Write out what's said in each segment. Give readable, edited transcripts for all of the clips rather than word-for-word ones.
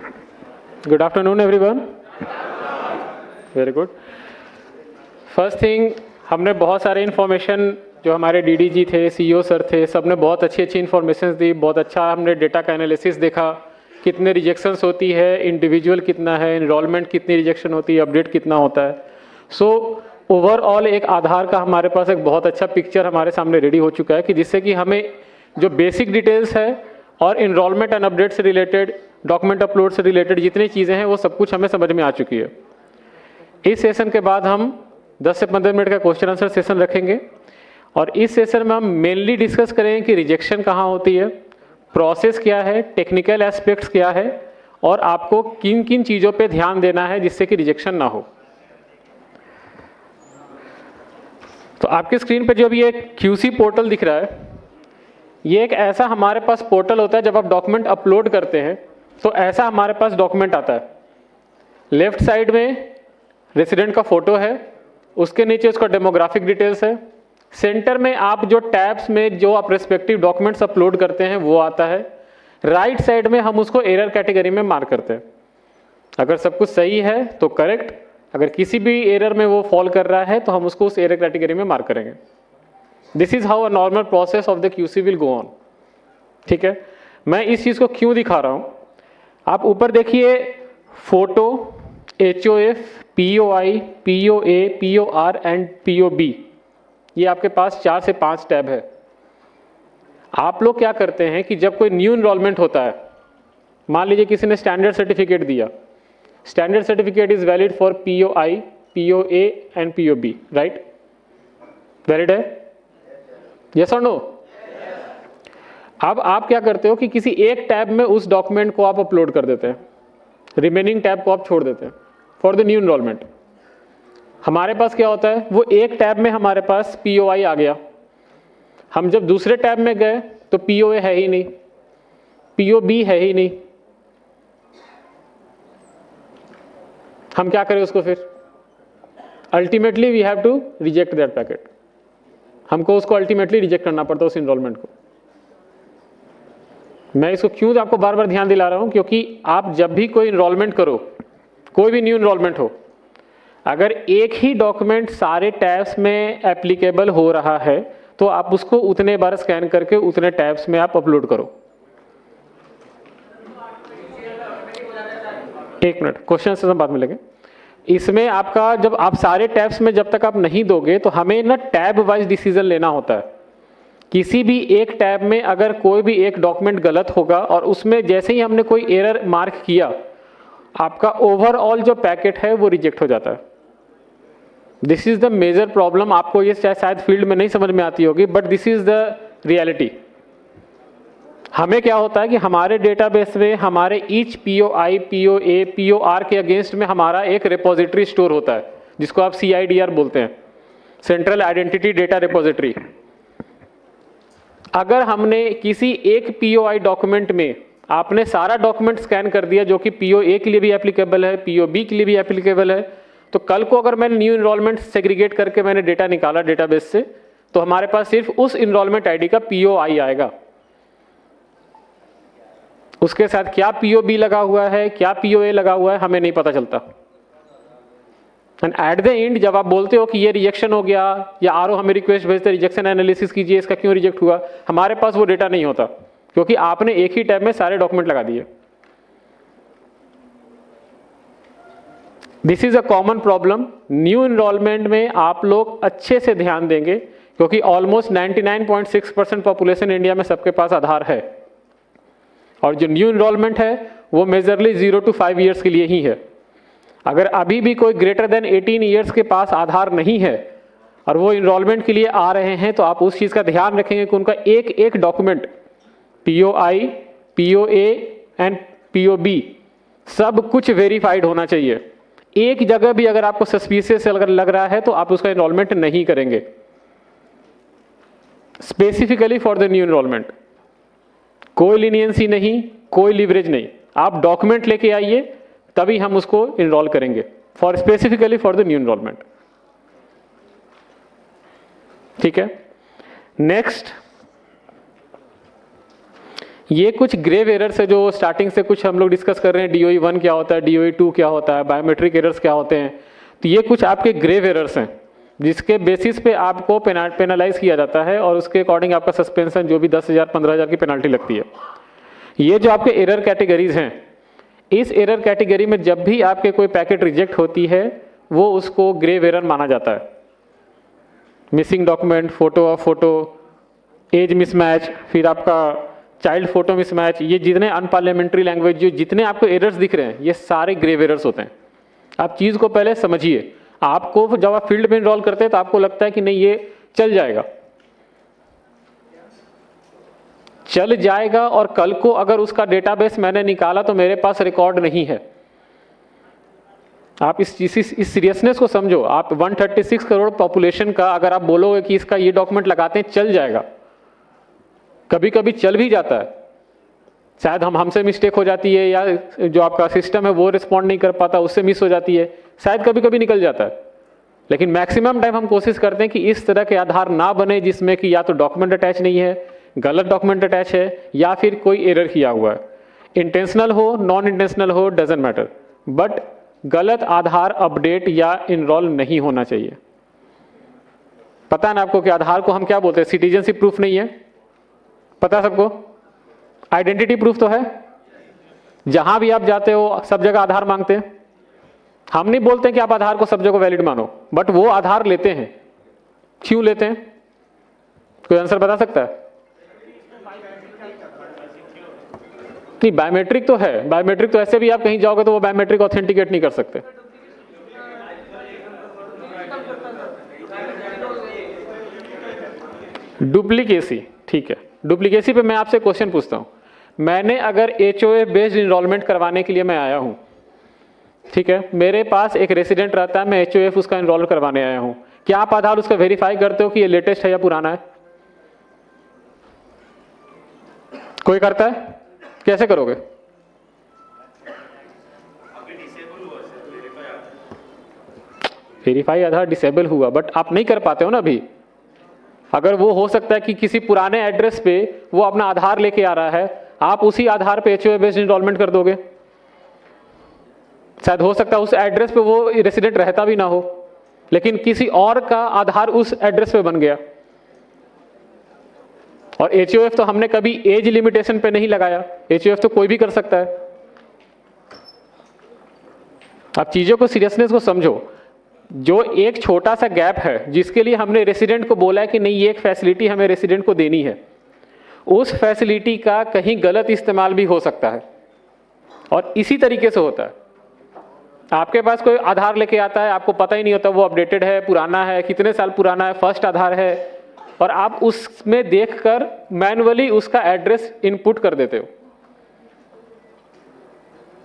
Good afternoon everyone. Very good. First thing, हमने बहुत सारे इन्फॉर्मेशन जो हमारे डीडीजी थे, सीईओ सर थे, सब ने बहुत अच्छी अच्छी इन्फॉर्मेशन दी. बहुत अच्छा हमने डेटा का एनालिसिस देखा, कितने रिजेक्शंस होती है, इंडिविजुअल कितना है, इनरोलमेंट कितनी रिजेक्शन होती है, अपडेट कितना होता है. सो ओवरऑल एक आधार का हमारे पास एक बहुत अच्छा पिक्चर हमारे सामने रेडी हो चुका है कि जिससे कि हमें जो बेसिक डिटेल्स है और इनरोलमेंट एंड अपडेट से रिलेटेड, डॉक्यूमेंट अपलोड से रिलेटेड जितनी चीज़ें हैं वो सब कुछ हमें समझ में आ चुकी है. इस सेशन के बाद हम 10 से 15 मिनट का क्वेश्चन आंसर सेशन रखेंगे और इस सेशन में हम मेनली डिस्कस करेंगे कि रिजेक्शन कहाँ होती है, प्रोसेस क्या है, टेक्निकल एस्पेक्ट्स क्या है और आपको किन किन चीज़ों पे ध्यान देना है जिससे कि रिजेक्शन ना हो. तो आपकी स्क्रीन पे जो भी एक QC पोर्टल दिख रहा है, ये एक ऐसा हमारे पास पोर्टल होता है. जब आप डॉक्यूमेंट अपलोड करते हैं तो ऐसा हमारे पास डॉक्यूमेंट आता है. लेफ्ट साइड में रेसिडेंट का फोटो है, उसके नीचे उसका डेमोग्राफिक डिटेल्स है. सेंटर में आप जो टैब्स में जो आप रेस्पेक्टिव डॉक्यूमेंट्स अपलोड करते हैं वो आता है. राइट साइड में हम उसको एरर कैटेगरी में मार्क करते हैं. अगर सब कुछ सही है तो करेक्ट, अगर किसी भी एरर में वो फॉल कर रहा है तो हम उसको उस एरर कैटेगरी में मार्क करेंगे. This is how a normal process of the QC will go on. ठीक है, मैं इस चीज़ को क्यों दिखा रहा हूँ, आप ऊपर देखिए photo, HOF, POI, POA, POR and POB. ये आपके पास 4 से 5 टैब है. आप लोग क्या करते हैं कि जब कोई न्यू इनरोलमेंट होता है, मान लीजिए किसी ने स्टैंडर्ड सर्टिफिकेट दिया, standard certificate is valid for POI, POA and POB, right? Valid है? यस और नो? अब आप क्या करते हो कि किसी एक टैब में उस डॉक्यूमेंट को आप अपलोड कर देते हैं, रिमेनिंग टैब को आप छोड़ देते हैं फॉर द न्यू इनरोलमेंट. हमारे पास क्या होता है, वो एक टैब में हमारे पास POI आ गया. हम जब दूसरे टैब में गए तो POA है ही नहीं, POB है ही नहीं. हम क्या करें उसको फिर? Ultimately we have to reject that packet. हमको उसको अल्टीमेटली रिजेक्ट करना पड़ता है उस इनरोलमेंट को. मैं इसको क्यों आपको बार बार ध्यान दिला रहा हूं, क्योंकि आप जब भी कोई इनरोलमेंट करो, कोई भी न्यू इनरोलमेंट हो, अगर एक ही डॉक्यूमेंट सारे टैब्स में एप्लीकेबल हो रहा है तो आप उसको उतने बार स्कैन करके उतने टैब्स में आप अपलोड करो. एक मिनट, क्वेश्चन से हम बाद में लेंगे. इसमें आपका जब आप सारे टैब्स में जब तक आप नहीं दोगे तो हमें ना टैब वाइज डिसीजन लेना होता है. किसी भी एक टैब में अगर कोई भी एक डॉक्यूमेंट गलत होगा और उसमें जैसे ही हमने कोई एरर मार्क किया, आपका ओवरऑल जो पैकेट है वो रिजेक्ट हो जाता है. This is the major problem. आपको ये शायद फील्ड में नहीं समझ में आती होगी, but this is the reality. हमें क्या होता है कि हमारे डेटाबेस में हमारे ईच POI, POA, POR के अगेंस्ट में हमारा एक रिपोजिटरी स्टोर होता है जिसको आप CIDR बोलते हैं, सेंट्रल आइडेंटिटी डेटा रिपोजिटरी. अगर हमने किसी एक POI डॉक्यूमेंट में आपने सारा डॉक्यूमेंट स्कैन कर दिया जो कि POA के लिए भी एप्लीकेबल है, POB के लिए भी एप्लीकेबल है, तो कल को अगर मैंने न्यू इनरोलमेंट सेग्रीगेट करके मैंने डेटा निकाला डेटाबेस से, तो हमारे पास सिर्फ उस इनरोलमेंट ID का POI आएगा. उसके साथ क्या POB लगा हुआ है, क्या POA लगा हुआ है, हमें नहीं पता चलता. एंड एट द एंड जब आप बोलते हो कि ये रिजेक्शन हो गया या RO हमें रिक्वेस्ट भेजते रिजेक्शन एनालिसिस कीजिए, इसका क्यों रिजेक्ट हुआ, हमारे पास वो डेटा नहीं होता क्योंकि आपने एक ही टैब में सारे डॉक्यूमेंट लगा दिए. This is a common problem. New enrolment में आप लोग अच्छे से ध्यान देंगे क्योंकि ऑलमोस्ट 99.6% पॉपुलेशन इंडिया में सबके पास आधार है और जो न्यू इनरोलमेंट है वो मेजरली 0 to 5 ईयर्स के लिए ही है. अगर अभी भी कोई ग्रेटर देन 18 ईयर्स के पास आधार नहीं है और वो इनरोलमेंट के लिए आ रहे हैं तो आप उस चीज़ का ध्यान रखेंगे कि उनका एक एक document POI, POA and POB सब कुछ वेरीफाइड होना चाहिए. एक जगह भी अगर आपको सस्पिशियस अगर लग रहा है तो आप उसका इनरोलमेंट नहीं करेंगे. Specifically for the new enrolment कोई लीनियंसी नहीं, कोई लिवरेज नहीं. आप डॉक्यूमेंट लेके आइए तभी हम उसको इनरोल करेंगे for specifically for the new enrolment. ठीक है. नेक्स्ट, ये कुछ ग्रेव एरर्स है जो स्टार्टिंग से कुछ हम लोग डिस्कस कर रहे हैं, DOE 1 क्या होता है, DOE 2 क्या होता है, बायोमेट्रिक एरर्स क्या होते हैं। तो ये कुछ आपके ग्रेव एरर्स हैं जिसके बेसिस पे आपको पेनलाइज किया जाता है और उसके अकॉर्डिंग आपका सस्पेंशन जो भी 10,000 15,000 की पेनल्टी लगती है। ये जो आपके एरर कैटेगरीज हैं, इस एरर कैटेगरी में जब भी आपके कोई पैकेट रिजेक्ट होती है वो उसको ग्रेव एरर माना जाता है। Missing document, photo of photo, age mismatch, फिर आपका चाइल्ड फोटो मिसमैच, ये जितने अनपार्लियामेंट्री लैंग्वेज जो जितने आपको एरर्स दिख रहे हैं ये सारे ग्रेव एरर्स होते हैं। आप चीज़ को पहले समझिए। आपको जब आप फील्ड में इनरोल करते हैं तो आपको लगता है कि नहीं ये चल जाएगा और कल को अगर उसका डेटाबेस मैंने निकाला तो मेरे पास रिकॉर्ड नहीं है। आप इस सीरियसनेस को समझो। आप 136 करोड़ पॉपुलेशन का अगर आप बोलोगे कि इसका ये डॉक्यूमेंट लगाते हैं चल जाएगा, कभी कभी चल भी जाता है, शायद हमसे मिस्टेक हो जाती है या जो आपका सिस्टम है वो रिस्पॉन्ड नहीं कर पाता, उससे मिस हो जाती है, शायद कभी कभी निकल जाता है। लेकिन मैक्सिमम टाइम हम कोशिश करते हैं कि इस तरह के आधार ना बने जिसमें कि या तो डॉक्यूमेंट अटैच नहीं है, गलत डॉक्यूमेंट अटैच है या फिर कोई एरर किया हुआ है। इंटेंशनल हो नॉन इंटेंशनल हो डजेंट मैटर, बट गलत आधार अपडेट या इनरोल नहीं होना चाहिए। पता है ना आपको कि आधार को हम क्या बोलते हैं? सिटीजनशिप प्रूफ नहीं है, पता है सबको? आइडेंटिटी प्रूफ तो है। जहां भी आप जाते हो सब जगह आधार मांगते हैं। हम नहीं बोलते कि आप आधार को सब जगह वैलिड मानो, बट वो आधार लेते हैं। क्यों लेते हैं? कोई आंसर बता सकता है? नहीं, बायोमेट्रिक तो है। बायोमेट्रिक तो ऐसे भी आप कहीं जाओगे तो वो बायोमेट्रिक ऑथेंटिकेट नहीं कर सकते। डुप्लीकेसी, ठीक है। डुप्लीकेसी पे मैं आपसे क्वेश्चन पूछता हूं। मैंने अगर HOA बेस्ड इनरोलमेंट करवाने के लिए मैं आया हूं, ठीक है, मेरे पास एक रेसिडेंट रहता है, मैं HOF उसका इनरोल करवाने आया हूं, क्या आप आधार उसका वेरीफाई करते हो कि ये लेटेस्ट है या पुराना है? कोई करता है? कैसे करोगे? वेरीफाई आधार डिसेबल हुआ, बट आप नहीं कर पाते हो ना अभी। अगर वो हो सकता है कि किसी पुराने एड्रेस पे वो अपना आधार लेके आ रहा है, आप उसी आधार पे HOA बेस्ड इनरोलमेंट कर दोगे। शायद हो सकता है उस एड्रेस पे वो रेसिडेंट रहता भी ना हो, लेकिन किसी और का आधार उस एड्रेस पे बन गया। और HOF तो हमने कभी एज लिमिटेशन पे नहीं लगाया। HOF तो कोई भी कर सकता है। आप चीजों को सीरियसनेस को समझो। जो एक छोटा सा गैप है जिसके लिए हमने रेसिडेंट को बोला है कि नहीं ये एक फैसिलिटी हमें रेसिडेंट को देनी है, उस फैसिलिटी का कहीं गलत इस्तेमाल भी हो सकता है। और इसी तरीके से होता है। आपके पास कोई आधार लेके आता है, आपको पता ही नहीं होता वो अपडेटेड है, पुराना है, कितने साल पुराना है, फर्स्ट आधार है, और आप उसमें देखकर मैन्युअली उसका एड्रेस इनपुट कर देते हो।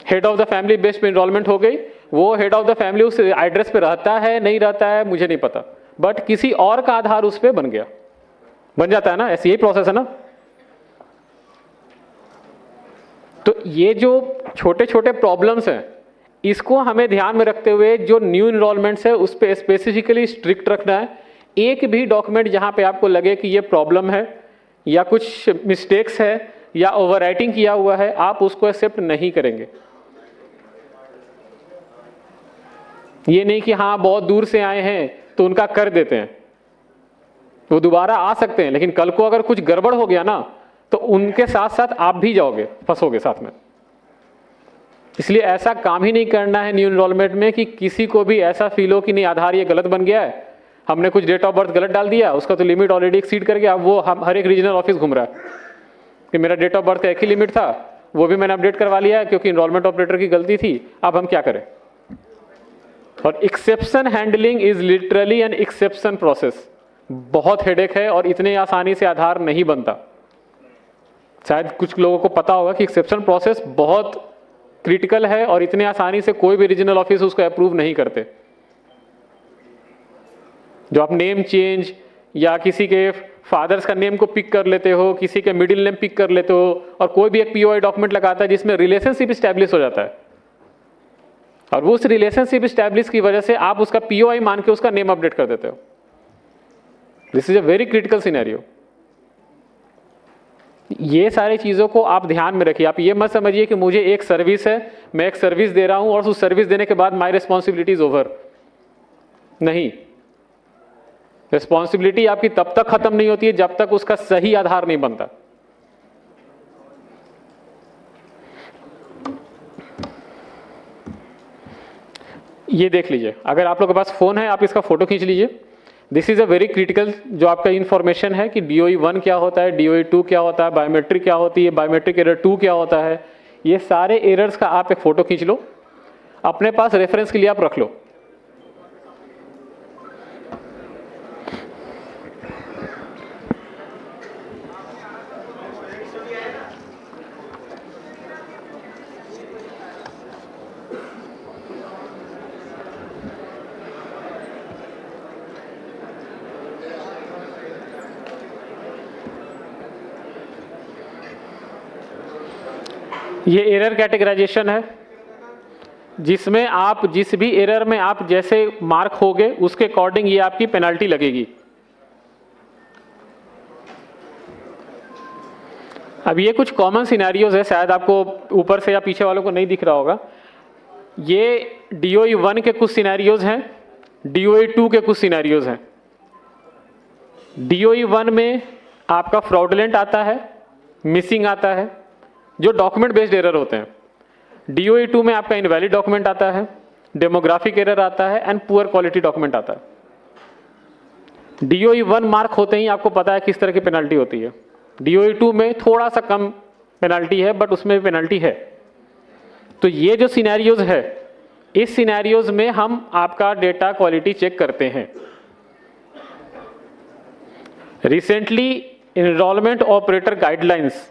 Head of the family based पे इनरोलमेंट हो गई, वो हेड ऑफ द फैमिली उस एड्रेस पे रहता है नहीं रहता है मुझे नहीं पता, बट किसी और का आधार उस पे बन गया, बन जाता है ना। ऐसी यही प्रोसेस है ना। तो ये जो छोटे छोटे प्रॉब्लम्स हैं इसको हमें ध्यान में रखते हुए जो न्यू इनरोलमेंट्स है उस पर स्पेसिफिकली स्ट्रिक्ट रखना है। एक भी डॉक्यूमेंट जहां पे आपको लगे कि ये प्रॉब्लम है या कुछ मिस्टेक्स है या ओवरराइटिंग किया हुआ है, आप उसको एक्सेप्ट नहीं करेंगे। ये नहीं कि हाँ बहुत दूर से आए हैं तो उनका कर देते हैं, वो दोबारा आ सकते हैं, लेकिन कल को अगर कुछ गड़बड़ हो गया ना तो उनके साथ साथ आप भी जाओगे, फंसोगे साथ में। इसलिए ऐसा काम ही नहीं करना है न्यू इनरोलमेंट में कि किसी को भी ऐसा फील हो कि नहीं आधार ये गलत बन गया है, हमने कुछ डेट ऑफ बर्थ गलत डाल दिया, उसका तो लिमिट ऑलरेडी एक्सीड कर गया, अब वो हम हर एक रीजनल ऑफिस घूम रहा है कि मेरा डेट ऑफ बर्थ एक ही लिमिट था, वो भी मैंने अपडेट करवा लिया है क्योंकि इनरोलमेंट ऑपरेटर की गलती थी, अब हम क्या करें। और exception handling is literally an exception process. बहुत हेडेक है और इतने आसानी से आधार नहीं बनता। शायद कुछ लोगों को पता होगा कि एक्सेप्शन प्रोसेस बहुत क्रिटिकल है और इतने आसानी से कोई भी रीजनल ऑफिस उसको अप्रूव नहीं करते। जो आप नेम चेंज या किसी के फादर्स का नेम को पिक कर लेते हो, किसी के मिडिल नेम पिक कर लेते हो, और कोई भी एक POI डॉक्यूमेंट लगाता है जिसमें रिलेशनशिप स्टैब्लिश हो जाता है, और वो उस रिलेशनशिप स्टैब्लिश की वजह से आप उसका POI मान के उसका नेम अपडेट कर देते हो। This is a very critical scenario. ये सारी चीज़ों को आप ध्यान में रखिए। आप ये मत समझिए कि मुझे एक सर्विस है, मैं एक सर्विस दे रहा हूं और उस सर्विस देने के बाद माई रिस्पॉन्सिबिलिटी इज ओवर। नहीं, रिस्पॉन्सिबिलिटी आपकी तब तक खत्म नहीं होती है जब तक उसका सही आधार नहीं बनता। ये देख लीजिए, अगर आप लोगों के पास फोन है आप इसका फोटो खींच लीजिए। This is a very critical जो आपका इंफॉर्मेशन है कि DOE 1 क्या होता है, DOE 2 क्या होता है, बायोमेट्रिक क्या होती है, बायोमेट्रिक एरर 2 क्या होता है। ये सारे एरर्स का आप एक फोटो खींच लो, अपने पास रेफरेंस के लिए आप रख लो। ये एरर कैटेगराइजेशन है जिसमें आप जिस भी एरर में आप जैसे मार्क होगे उसके अकॉर्डिंग ये आपकी पेनल्टी लगेगी। अब ये कुछ कॉमन सिनेरियोज है, शायद आपको ऊपर से या पीछे वालों को नहीं दिख रहा होगा। ये DOE 1 के कुछ सिनेरियोज हैं, DOE 2 के कुछ सिनेरियोज हैं। DOE 1 में आपका फ्रॉडलेंट आता है, मिसिंग आता है, जो डॉक्यूमेंट बेस्ड एरर होते हैं। DOE 2 में आपका इनवैलिड डॉक्यूमेंट आता है, डेमोग्राफिक एरर आता है एंड पुअर क्वालिटी डॉक्यूमेंट आता है। DOE 1 मार्क होते ही आपको पता है किस तरह की पेनल्टी होती है। DOE 2 में थोड़ा सा कम पेनल्टी है बट उसमें पेनल्टी है। तो ये जो सिनेरियोज है, इस सिनेरियोज में हम आपका डेटा क्वालिटी चेक करते हैं। रिसेंटली एनरोलमेंट ऑपरेटर गाइडलाइंस,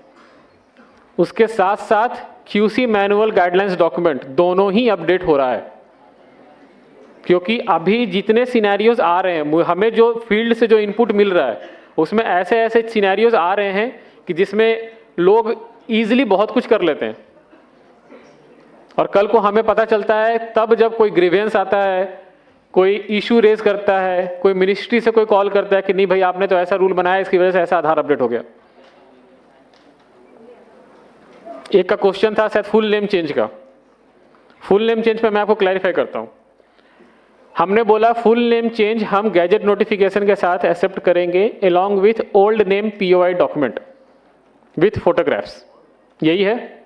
उसके साथ साथ QC मैनुअल गाइडलाइंस डॉक्यूमेंट दोनों ही अपडेट हो रहा है, क्योंकि अभी जितने सिनेरियोज आ रहे हैं, हमें जो फील्ड से जो इनपुट मिल रहा है उसमें ऐसे ऐसे सिनेरियोज आ रहे हैं कि जिसमें लोग इजीली बहुत कुछ कर लेते हैं। और कल को हमें पता चलता है तब जब कोई ग्रीवेंस आता है, कोई इशू रेज करता है, कोई मिनिस्ट्री से कोई कॉल करता है कि नहीं भाई आपने तो ऐसा रूल बनाया, इसकी वजह से ऐसा आधार अपडेट हो गया। एक का क्वेश्चन था शायद फुल नेम चेंज का। फुल नेम चेंज पे मैं आपको क्लैरिफाई करता हूं। हमने बोला फुल नेम चेंज हम गैजेट नोटिफिकेशन के साथ एक्सेप्ट करेंगे along with old name POI document with photographs. यही है,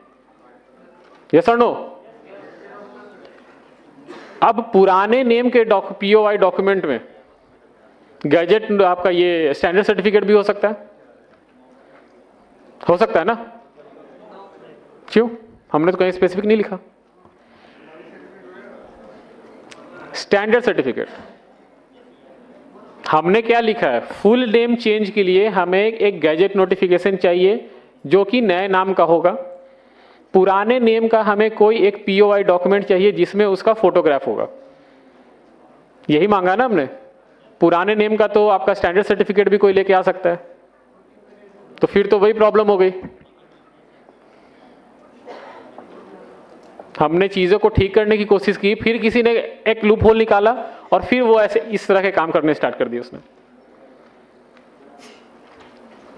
यस और नो? अब पुराने नेम के POI डॉक्यूमेंट में गैजेट आपका ये स्टैंडर्ड सर्टिफिकेट भी हो सकता है ना? क्यों? हमने तो कहीं स्पेसिफिक नहीं लिखा। स्टैंडर्ड सर्टिफिकेट हमने क्या लिखा है? फुल नेम चेंज के लिए हमें एक गैजेट नोटिफिकेशन चाहिए जो कि नए नाम का होगा। पुराने नेम का हमें कोई एक POI डॉक्यूमेंट चाहिए जिसमें उसका फोटोग्राफ होगा। यही मांगा ना हमने। पुराने नेम का तो आपका स्टैंडर्ड सर्टिफिकेट भी कोई लेके आ सकता है, तो फिर तो वही प्रॉब्लम हो गई। हमने चीजों को ठीक करने की कोशिश की, फिर किसी ने एक लूप होल निकाला और फिर वो ऐसे इस तरह के काम करने स्टार्ट कर दिए उसने।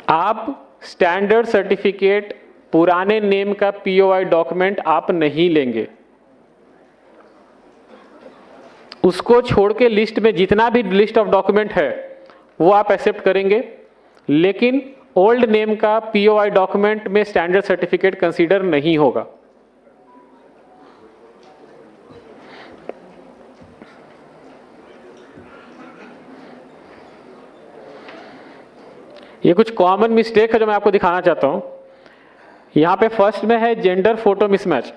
आप स्टैंडर्ड सर्टिफिकेट पुराने नेम का POI डॉक्यूमेंट आप नहीं लेंगे। उसको छोड़ के लिस्ट में जितना भी लिस्ट ऑफ डॉक्यूमेंट है वो आप एक्सेप्ट करेंगे, लेकिन ओल्ड नेम का POI डॉक्यूमेंट में स्टैंडर्ड सर्टिफिकेट कंसीडर नहीं होगा। ये कुछ कॉमन मिस्टेक है जो मैं आपको दिखाना चाहता हूं। यहां पे फर्स्ट में है gender photo mismatch.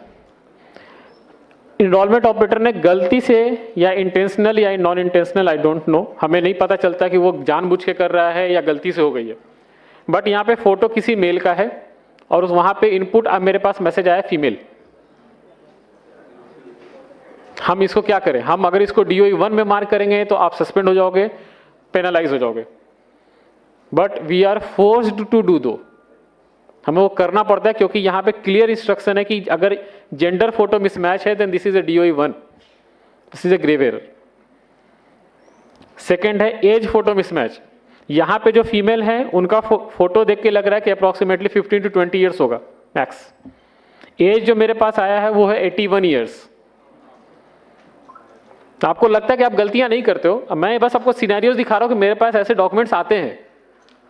Enrolment operator ने गलती से या इंटेंशनल या non intentional, I don't know, हमें नहीं पता चलता कि वो जानबूझ के कर रहा है या गलती से हो गई है। बट यहाँ पे फोटो किसी मेल का है और वहां पे इनपुट मेरे पास मैसेज आया फीमेल। हम इसको क्या करें? हम अगर इसको DOE 1 में मार्क करेंगे तो आप सस्पेंड हो जाओगे, पेनलाइज हो जाओगे। But we are forced to do दो, हमें वो करना पड़ता है क्योंकि यहाँ पे क्लियर इंस्ट्रक्शन है कि अगर जेंडर फोटो मिसमैच है then this is a DOE 1, this is a grave error. Second है एज फोटो मिसमैच। यहाँ पे जो फीमेल है उनका फोटो देख के लग रहा है कि अप्रॉक्सीमेटली 15 to 20 ईयर्स होगा मैक्स। एज जो मेरे पास आया है वो है 81 ईयर्स। तो आपको लगता है कि आप गलतियां नहीं करते हो, मैं बस आपको सिनेरियोज दिखा रहा हूं कि मेरे पास ऐसे डॉक्यूमेंट्स आते हैं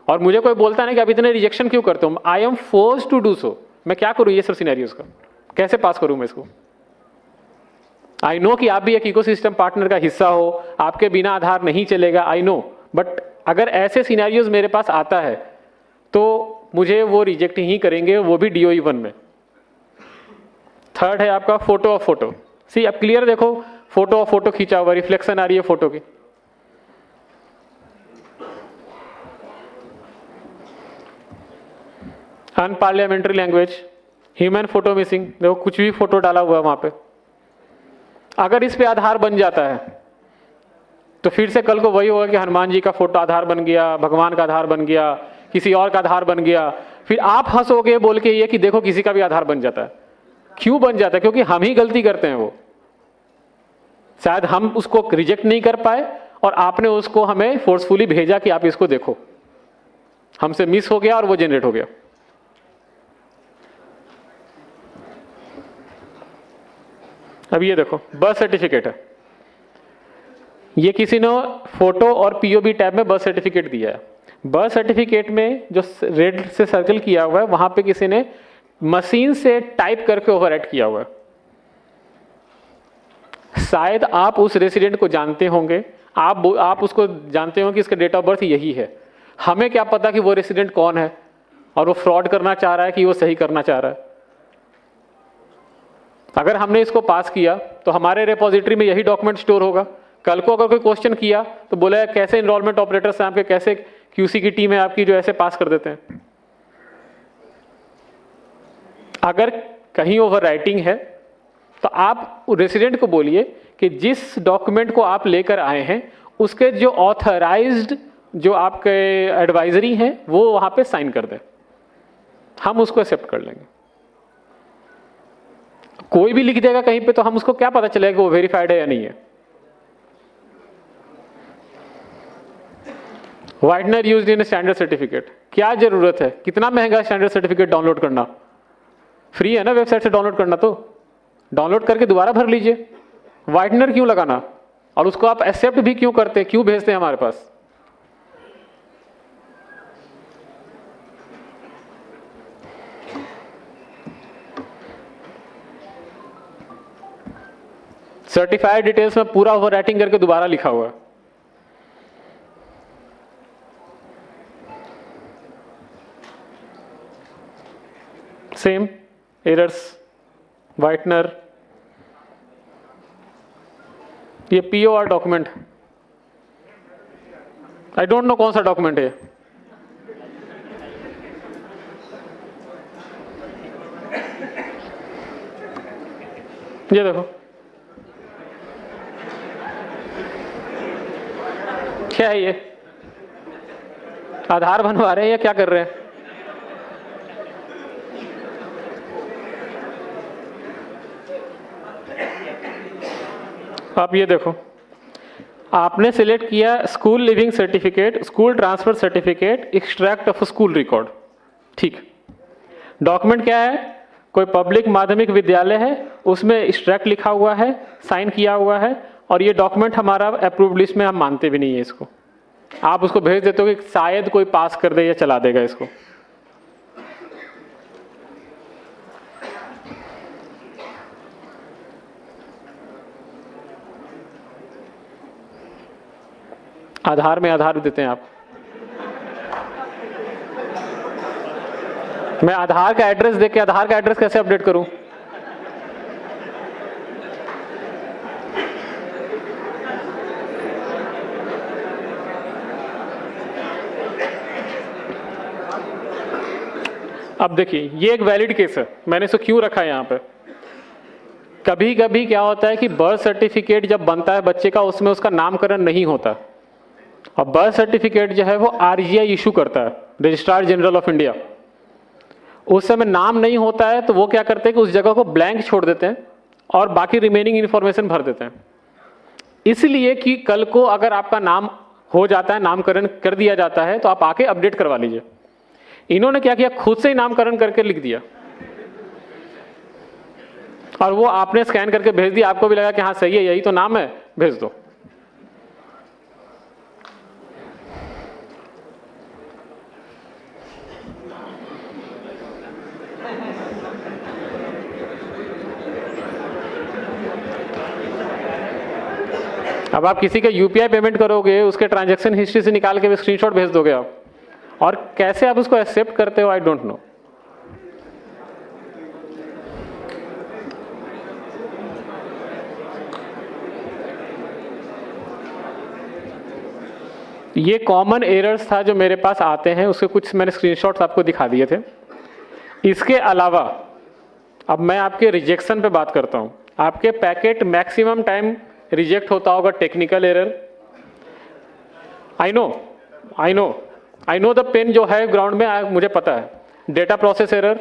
और मुझे कोई बोलता नहीं कि आप इतने रिजेक्शन क्यों करते हो। I am forced to do so. मैं क्या करूं ये सब सिनेरियोज का, कैसे पास करूं मैं इसको। आई नो कि आप भी एक इकोसिस्टम पार्टनर का हिस्सा हो, आपके बिना आधार नहीं चलेगा, आई नो, बट अगर ऐसे सिनेरियोज मेरे पास आता है तो मुझे वो रिजेक्ट ही करेंगे, वो भी DOE 1 में। थर्ड है आपका फोटो ऑफ फोटो। सी अब क्लियर देखो, फोटो ऑफ फोटो खींचा हुआ, रिफ्लेक्शन आ रही है फोटो की। Unparliamentary language, human photo missing, देखो कुछ भी फोटो डाला हुआ है वहां पे। अगर इस पे आधार बन जाता है तो फिर से कल को वही होगा कि हनुमान जी का फोटो आधार बन गया, भगवान का आधार बन गया, किसी और का आधार बन गया। फिर आप हंसोगे बोल के ये कि देखो किसी का भी आधार बन जाता है। क्यों बन जाता है? क्योंकि हम ही गलती करते हैं। वो शायद हम उसको रिजेक्ट नहीं कर पाए और आपने उसको हमें फोर्सफुली भेजा कि आप इसको देखो, हमसे मिस हो गया और वो जनरेट हो गया। अब ये देखो बर्थ सर्टिफिकेट है, ये किसी ने फोटो और POB टैब में बर्थ सर्टिफिकेट दिया है। बर्थ सर्टिफिकेट में जो रेड से सर्कल किया हुआ है वहां पे किसी ने मशीन से टाइप करके ओवरराइट किया हुआ है। शायद आप उस रेसिडेंट को जानते होंगे, आप उसको जानते हो कि इसका डेट ऑफ बर्थ यही है। हमें क्या पता कि वो रेसिडेंट कौन है और वो फ्रॉड करना चाह रहा है कि वो सही करना चाह रहा है। अगर हमने इसको पास किया तो हमारे रिपोजिटरी में यही डॉक्यूमेंट स्टोर होगा। कल को अगर कोई क्वेश्चन किया तो बोला कैसे एनरोलमेंट ऑपरेटर्स हैं आपके, कैसे QC की टीम है आपकी जो ऐसे पास कर देते हैं। अगर कहीं ओवर राइटिंग है तो आप रेसिडेंट को बोलिए कि जिस डॉक्यूमेंट को आप लेकर आए हैं उसके जो ऑथराइज्ड जो आपके एडवाइजरी हैं वो वहां पे साइन कर दें, हम उसको एक्सेप्ट कर लेंगे। कोई भी लिख देगा कहीं पे तो हम उसको क्या पता चलेगा कि वो वेरीफाइड है या नहीं है। Whitener used in standard certificate, क्या जरूरत है, कितना महंगा स्टैंडर्ड सर्टिफिकेट डाउनलोड करना, फ्री है ना वेबसाइट से डाउनलोड करना, तो डाउनलोड करके दोबारा भर लीजिए। वाइटनर क्यों लगाना, और उसको आप एक्सेप्ट भी क्यों करते, क्यों भेजते हैं हमारे पास। सर्टिफाइड डिटेल्स में पूरा ओवर राइटिंग करके दोबारा लिखा हुआ है। सेम एरर्स, वाइटनर, ये POR document, I don't no कौन सा डॉक्यूमेंट है। ये देखो क्या है, ये आधार बनवा रहे हैं या क्या कर रहे हैं। आप ये देखो, आपने सिलेक्ट किया school leaving certificate, school transfer certificate, extract of school record, ठीक। डॉक्यूमेंट क्या है, कोई पब्लिक माध्यमिक विद्यालय है, उसमें एक्सट्रैक्ट लिखा हुआ है, साइन किया हुआ है, और ये डॉक्यूमेंट हमारा अप्रूव्ड लिस्ट में हम मानते भी नहीं है इसको। आप उसको भेज देते हो कि शायद कोई पास कर दे या चला देगा इसको। आधार में आधार देते हैं आप। मैं आधार का एड्रेस देख के आधार का एड्रेस कैसे अपडेट करूं। अब देखिए ये एक वैलिड केस है, मैंने इसको क्यों रखा है यहाँ पे। कभी कभी क्या होता है कि बर्थ सर्टिफिकेट जब बनता है बच्चे का, उसमें उसका नामकरण नहीं होता, और बर्थ सर्टिफिकेट जो है वो RGI इशू करता है, रजिस्ट्रार जनरल ऑफ इंडिया। उस समय नाम नहीं होता है तो वो क्या करते हैं कि उस जगह को ब्लैंक छोड़ देते हैं और बाकी रिमेनिंग इंफॉर्मेशन भर देते हैं। इसलिए कि कल को अगर आपका नाम हो जाता है, नामकरण कर दिया जाता है, तो आप आके अपडेट करवा लीजिए। इन्होंने क्या किया, खुद से ही नामकरण करके लिख दिया और वो आपने स्कैन करके भेज दिया, आपको भी लगा कि हाँ सही है, यही तो नाम है, भेज दो। अब आप किसी के यूपीआई पेमेंट करोगे, उसके ट्रांजैक्शन हिस्ट्री से निकाल के स्क्रीनशॉट भेज दोगे आप, और कैसे आप उसको एक्सेप्ट करते हो, आई डोंट नो। ये कॉमन एरर्स था जो मेरे पास आते हैं, उसके कुछ मैंने स्क्रीनशॉट्स आपको दिखा दिए थे। इसके अलावा अब मैं आपके रिजेक्शन पे बात करता हूं। आपके पैकेट मैक्सिमम टाइम रिजेक्ट होता होगा, technical error. I know the pain जो है ग्राउंड में, मुझे पता है। Data process error,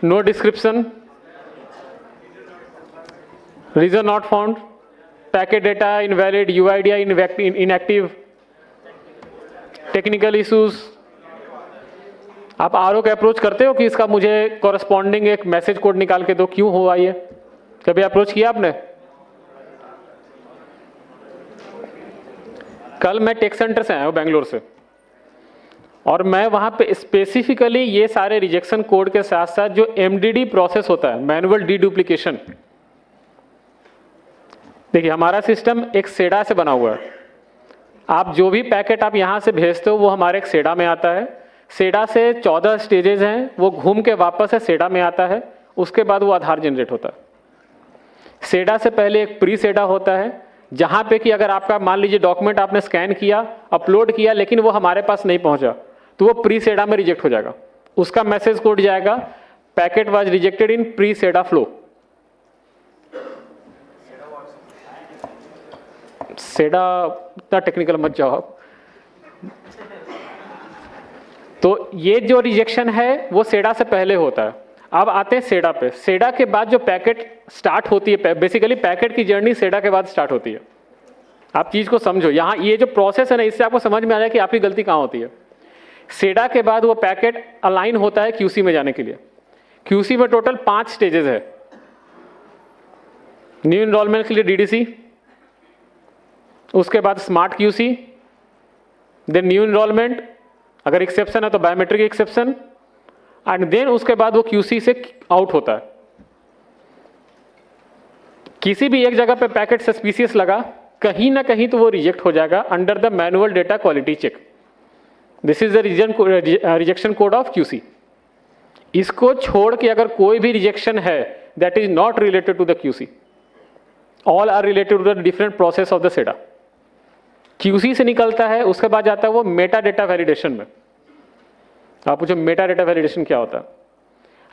no description, reason not found, packet data invalid, UID inactive, technical issues. आप आरओ का अप्रोच करते हो कि इसका मुझे कॉरेस्पॉन्डिंग एक मैसेज कोड निकाल के दो, क्यों हुआ ये? कभी अप्रोच किया आपने? कल मैं टेक सेंटर से आया हूँ, बेंगलोर से, और मैं वहां पे स्पेसिफिकली ये सारे रिजेक्शन कोड के साथ साथ जो एमडीडी प्रोसेस होता है, मैनुअल डीडुप्लीकेशन। देखिए हमारा सिस्टम एक सेडा से बना हुआ है। आप जो भी पैकेट आप यहां से भेजते हो वो हमारे एक सेडा में आता है। सेडा से 14 स्टेजेस हैं, वो घूम के वापस है सेडा में आता है, उसके बाद वो आधार जनरेट होता है। सेडा से पहले एक प्री सेडा होता है, जहां पे कि अगर आपका मान लीजिए डॉक्यूमेंट आपने स्कैन किया, अपलोड किया, लेकिन वो हमारे पास नहीं पहुंचा, तो वो प्री सेडा में रिजेक्ट हो जाएगा। उसका मैसेज कोड जाएगा, packet was rejected in pre SEDA flow. SEDA इतना टेक्निकल मत जाओ आप। तो ये जो रिजेक्शन है वो सेडा से पहले होता है। अब आते हैं सेडा पे। सेडा के बाद जो पैकेट स्टार्ट होती है, बेसिकली पैकेट की जर्नी सेडा के बाद स्टार्ट होती है। आप चीज को समझो, यहाँ ये जो प्रोसेस है ना, इससे आपको समझ में आ जाए कि आपकी गलती कहाँ होती है। सेडा के बाद वो पैकेट अलाइन होता है क्यूसी में जाने के लिए। क्यूसी में टोटल 5 स्टेजेस है। न्यू इनरोलमेंट के लिए डीडीसी, उसके बाद smart QC, then new enrolment, अगर एक्सेप्शन है तो बायोमेट्रिक एक्सेप्शन, एंड देन उसके बाद वो क्यूसी से आउट होता है। किसी भी एक जगह पे पैकेट सस्पिशियस लगा, कहीं ना कहीं तो वो रिजेक्ट हो जाएगा under the manual data quality check. This is the rejection code of QC. इसको छोड़ के अगर कोई भी रिजेक्शन है that is not related to the QC, all are related to the different process of the SEDA. QC से निकलता है, उसके बाद जाता है वो मेटा डेटा वैलिडेशन में। आप पूछो मेटा डेटा वैलिडेशन क्या होता है?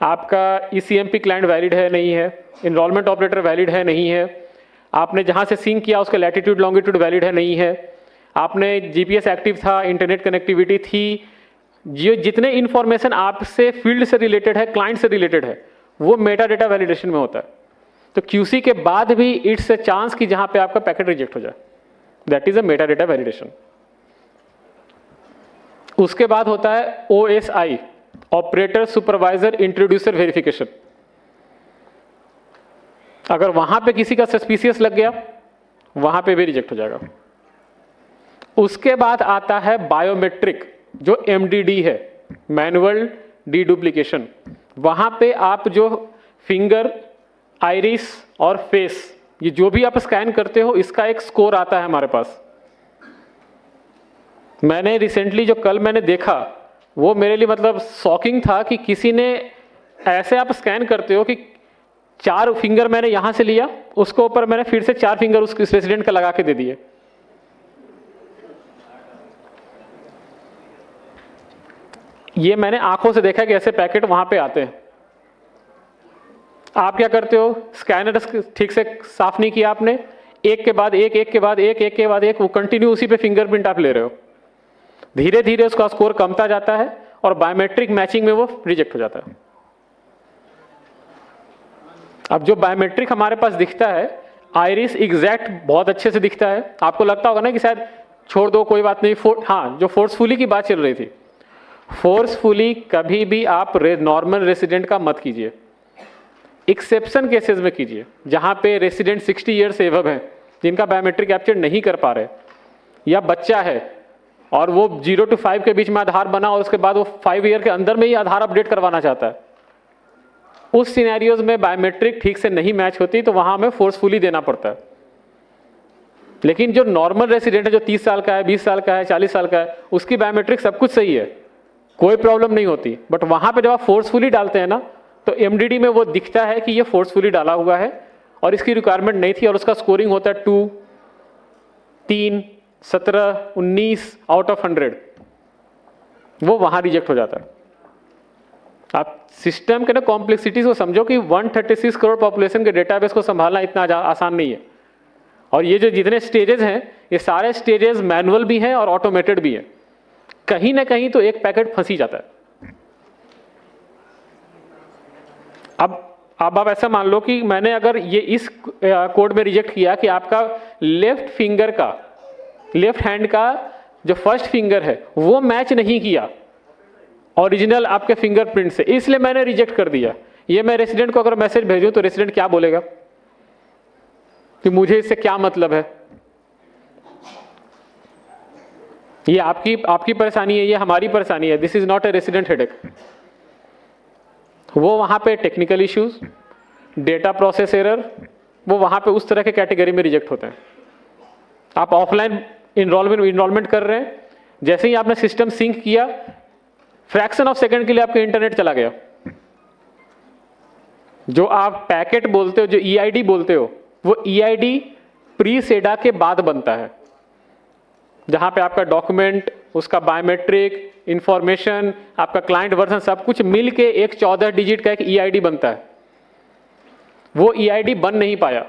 आपका ईसीएमपी क्लाइंट वैलिड है नहीं है, इनरोलमेंट ऑपरेटर वैलिड है नहीं है, आपने जहां से सिंक किया उसका लैटिट्यूड लॉन्गिट्यूड वैलिड है नहीं है, आपने जीपीएस एक्टिव था, इंटरनेट कनेक्टिविटी थी, जो जितने इंफॉर्मेशन आपसे फील्ड से रिलेटेड है, क्लाइंट से रिलेटेड है, वो मेटा डेटा वैलिडेशन में होता है। तो क्यूसी के बाद भी इट्स अ चांस कि जहां पे आपका पैकेट रिजेक्ट हो जाए, that is a Meta data validation. उसके बाद होता है OSI, operator supervisor introducer verification. अगर वहां पे किसी का सस्पिशियस लग गया, वहां पे भी रिजेक्ट हो जाएगा। उसके बाद आता है बायोमेट्रिक, जो एमडीडी है, मैनुअल डीडुप्लीकेशन। वहां पे आप जो फिंगर, आइरिस और फेस, ये जो भी आप स्कैन करते हो, इसका एक स्कोर आता है हमारे पास। मैंने रिसेंटली जो कल मैंने देखा, वो मेरे लिए मतलब शॉकिंग था कि किसी ने ऐसे आप स्कैन करते हो कि 4 फिंगर मैंने यहां से लिया, उसको ऊपर मैंने फिर से 4 फिंगर उस रेसिडेंट का लगा के दे दिए। ये मैंने आंखों से देखा कि ऐसे पैकेट वहां पे आते हैं। आप क्या करते हो, स्कैनर ठीक से साफ नहीं किया आपने, एक के बाद एक, एक के बाद एक, एक के बाद एक, वो कंटिन्यू उसी पे फिंगरप्रिंट आप ले रहे हो। धीरे धीरे उसका स्कोर कमता जाता है और बायोमेट्रिक मैचिंग में वो रिजेक्ट हो जाता है। अब जो बायोमेट्रिक हमारे पास दिखता है, आइरिस एग्जैक्ट बहुत अच्छे से दिखता है। आपको लगता होगा ना कि शायद छोड़ दो कोई बात नहीं। हाँ, जो फोर्सफुली की बात चल रही थी, फोर्सफुली कभी भी आप नॉर्मल रेसिडेंट का मत कीजिए, एक्सेप्शन केसेस में कीजिए, जहां पे रेसिडेंट 60 ईयर से एबव है, जिनका बायोमेट्रिक कैप्चर नहीं कर पा रहे, या बच्चा है और वो 0 to 5 के बीच में आधार बना और उसके बाद वो 5 ईयर के अंदर में ही आधार अपडेट करवाना चाहता है, उस सिनेरियोज में बायोमेट्रिक ठीक से नहीं मैच होती, तो वहां हमें फोर्सफुली देना पड़ता है। लेकिन जो नॉर्मल रेसिडेंट है, जो 30 साल का है, 20 साल का है, 40 साल का है, उसकी बायोमेट्रिक सब कुछ सही है, कोई प्रॉब्लम नहीं होती। बट वहां पे जब आप फोर्सफुली डालते हैं ना, तो एमडीडी में वो दिखता है कि ये फोर्सफुली डाला हुआ है और इसकी रिक्वायरमेंट नहीं थी, और उसका स्कोरिंग होता है 2, 3, 17, 19 आउट ऑफ 100, वो वहां रिजेक्ट हो जाता है। आप सिस्टम के ना कॉम्प्लेक्सिटीज को समझो कि 136 करोड़ पॉपुलेशन के डेटाबेस को संभालना इतना आसान नहीं है। और ये जो जितने स्टेजेस हैं, ये सारे स्टेजेस मैनुअल भी हैं और ऑटोमेटेड भी हैं। कहीं ना कहीं तो एक पैकेट फंसी जाता है। अब आप ऐसा मान लो कि मैंने अगर ये इस कोड में रिजेक्ट किया कि आपका लेफ्ट फिंगर का, लेफ्ट हैंड का जो फर्स्ट फिंगर है वो मैच नहीं किया ओरिजिनल आपके फिंगरप्रिंट से, इसलिए मैंने रिजेक्ट कर दिया। ये मैं रेसिडेंट को अगर मैसेज भेजूं तो रेसिडेंट क्या बोलेगा कि मुझे इससे क्या मतलब है? ये आपकी परेशानी है, ये हमारी परेशानी है। This is not a resident headache. वो वहां पे technical issues, data process error, वो वहां पे उस तरह के कैटेगरी में रिजेक्ट होते हैं। आप ऑफलाइन इनरोलमेंट कर रहे हैं, जैसे ही आपने सिस्टम सिंक किया, फ्रैक्शन ऑफ सेकंड के लिए आपका इंटरनेट चला गया। जो आप पैकेट बोलते हो, जो ईआईडी बोलते हो, वो ईआईडी प्री सेडा के बाद बनता है, जहां पे आपका डॉक्यूमेंट, उसका बायोमेट्रिक इंफॉर्मेशन, आपका क्लाइंट वर्जन सब कुछ मिल के एक 14 डिजिट का एक ईआईडी बनता है। वो ईआईडी बन नहीं पाया,